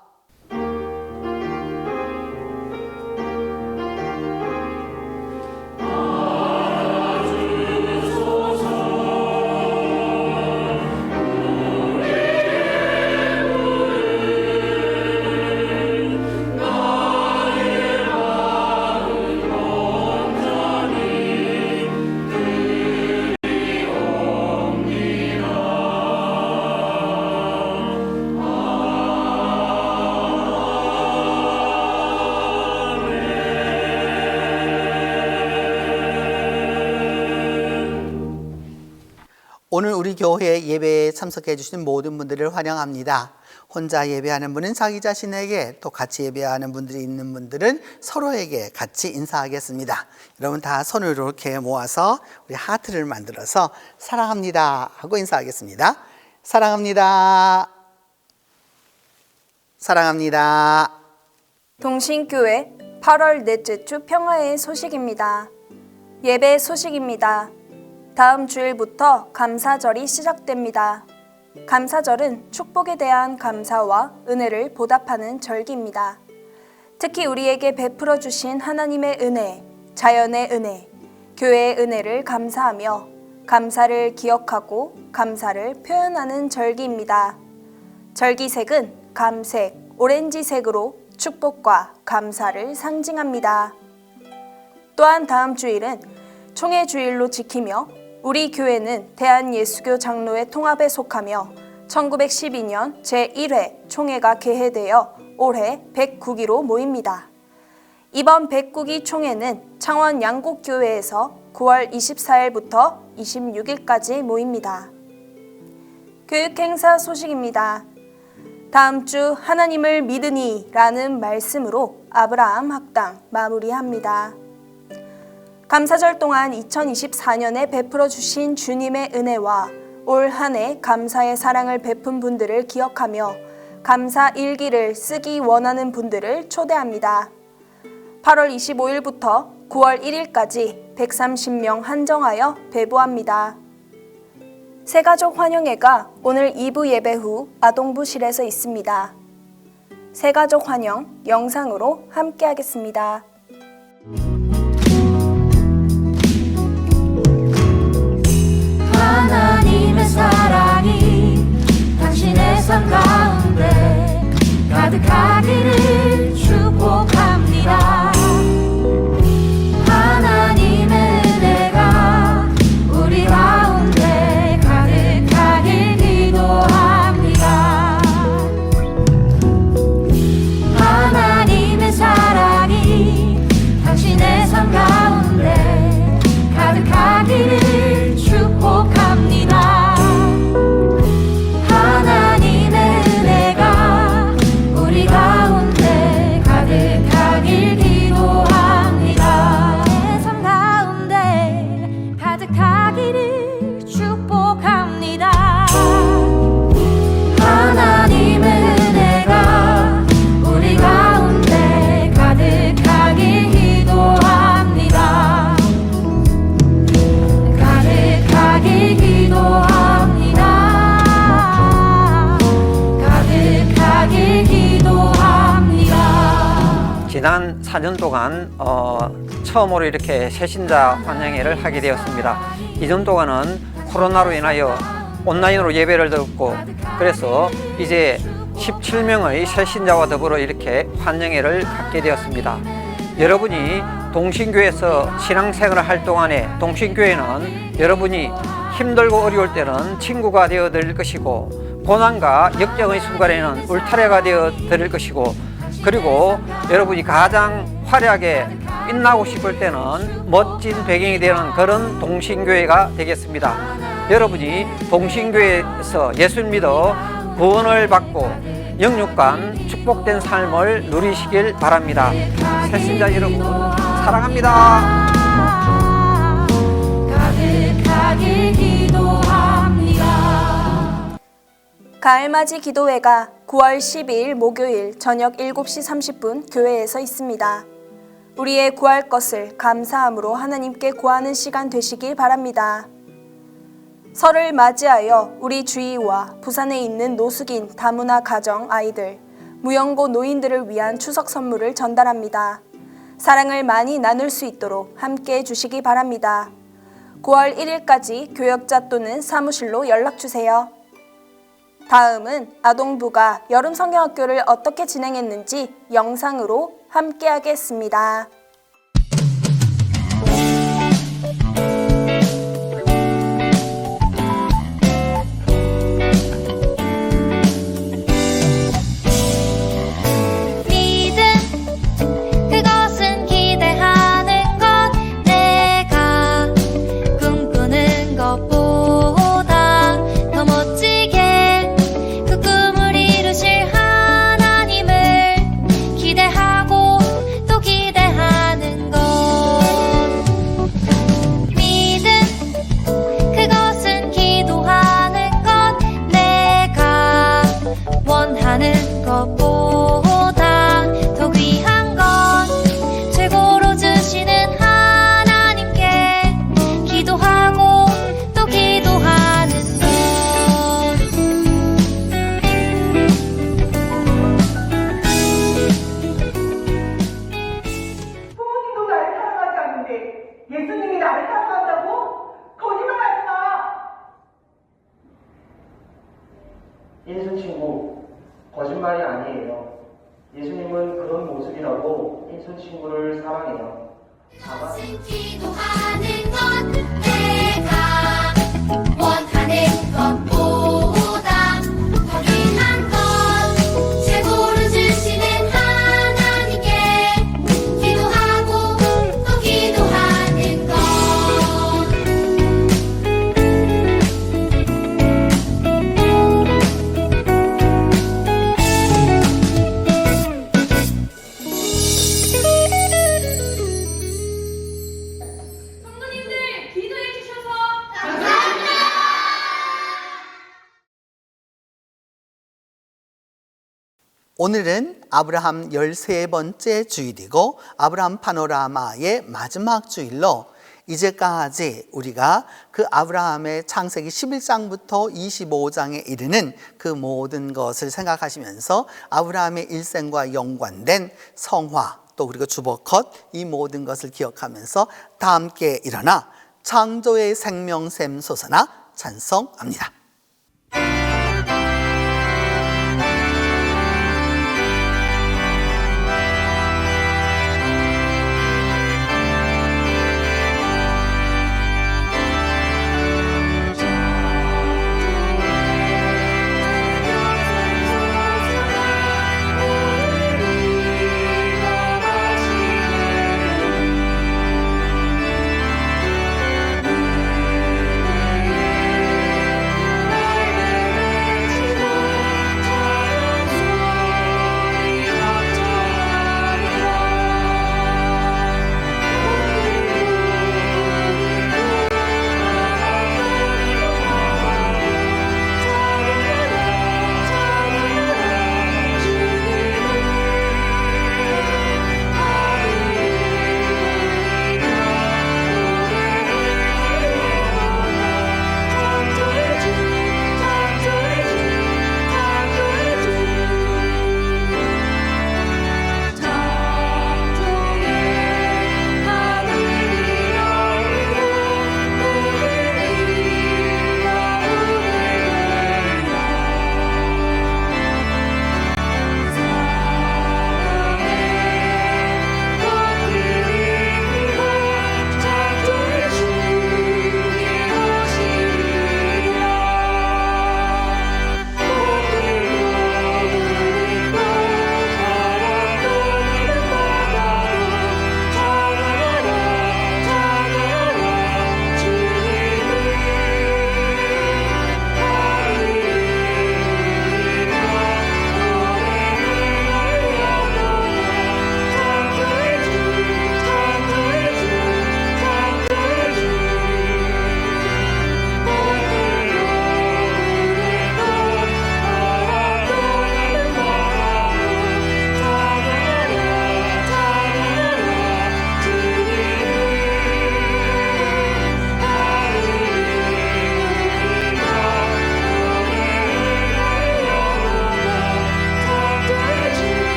오늘 우리 교회 예배에 참석해 주신 모든 분들을 환영합니다. 혼자 예배하는 분은 자기 자신에게, 또 같이 예배하는 분들이 있는 분들은 서로에게 같이 인사하겠습니다. 여러분 다 손을 이렇게 모아서 우리 하트를 만들어서 사랑합니다 하고 인사하겠습니다. 사랑합니다. 사랑합니다. 동신교회 8월 넷째 주 평화의 소식입니다. 예배 소식입니다. 다음 주일부터 감사절이 시작됩니다. 감사절은 축복에 대한 감사와 은혜를 보답하는 절기입니다. 특히 우리에게 베풀어 주신 하나님의 은혜, 자연의 은혜, 교회의 은혜를 감사하며 감사를 기억하고 감사를 표현하는 절기입니다. 절기색은 감색, 오렌지색으로 축복과 감사를 상징합니다. 또한 다음 주일은 총회 주일로 지키며 우리 교회는 대한예수교 장로회 통합에 속하며 1912년 제1회 총회가 개회되어 올해 109기로 모입니다. 이번 109기 총회는 창원 양곡교회에서 9월 24일부터 26일까지 모입니다. 교육행사 소식입니다. 다음 주 하나님을 믿으니 라는 말씀으로 아브라함 학당 마무리합니다. 감사절 동안 2024년에 베풀어 주신 주님의 은혜와 올 한 해 감사의 사랑을 베푼 분들을 기억하며 감사 일기를 쓰기 원하는 분들을 초대합니다. 8월 25일부터 9월 1일까지 130명 한정하여 배부합니다. 새가족 환영회가 오늘 2부 예배 후 아동부실에서 있습니다. 새가족 환영 영상으로 함께하겠습니다. 하나님의 사랑이 당신의 삶 가운데 가득하기를 축복합니다. 하나님의 은혜가 우리 가운데 가득하게 지난 4년 동안 처음으로 이렇게 새신자 환영회를 하게 되었습니다. 이전 동안은 코로나로 인하여 온라인으로 예배를 드렸고, 그래서 이제 17명의 새신자와 더불어 이렇게 환영회를 갖게 되었습니다. 여러분이 동신교회에서 신앙생활을 할 동안에 동신교회는 여러분이 힘들고 어려울 때는 친구가 되어 드릴 것이고, 고난과 역경의 순간에는 울타리가 되어 드릴 것이고, 그리고 여러분이 가장 화려하게 빛나고 싶을 때는 멋진 배경이 되는 그런 동신교회가 되겠습니다. 여러분이 동신교회에서 예수를 믿어 구원을 받고 영육간 축복된 삶을 누리시길 바랍니다. 새신자 여러분, 사랑합니다. 가득하게 기도합니다. 가을맞이 기도회가 9월 12일 목요일 저녁 7시 30분 교회에서 있습니다. 우리의 구할 것을 감사함으로 하나님께 구하는 시간 되시길 바랍니다. 설을 맞이하여 우리 주위와 부산에 있는 노숙인 다문화 가정 아이들, 무연고 노인들을 위한 추석 선물을 전달합니다. 사랑을 많이 나눌 수 있도록 함께 해주시기 바랍니다. 9월 1일까지 교역자 또는 사무실로 연락주세요. 다음은 아동부가 여름 성경학교를 어떻게 진행했는지 영상으로 함께 하겠습니다. 예수님이 나를 사랑한다고? 거짓말하지 마! 인순 친구, 거짓말이 아니에요. 예수님은 그런 모습이라고 인순 친구를 사랑해요. 다만 기도하는 건 내가 원하는 것보다 더 귀한 것 최고로 주시는 하나님께 기도하고 또 기도하는 것. 성도님들 기도해 주셔서 감사합니다. 오늘은 아브라함 13번째 주일이고 아브라함 파노라마의 마지막 주일로 이제까지 우리가 그 아브라함의 창세기 11장부터 25장에 이르는 그 모든 것을 생각하시면서 아브라함의 일생과 연관된 성화 또 그리고 주보컷 이 모든 것을 기억하면서 다 함께 일어나 창조의 생명샘 솟아나 찬송합니다.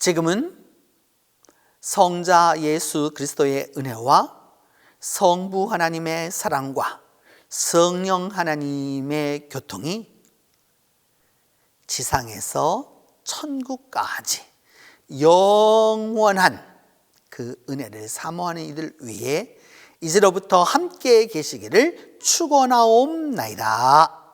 지금은 성자 예수 그리스도의 은혜와 성부 하나님의 사랑과 성령 하나님의 교통이 지상에서 천국까지 영원한 그 은혜를 사모하는 이들 위해 이제로부터 함께 계시기를 축원하옵나이다.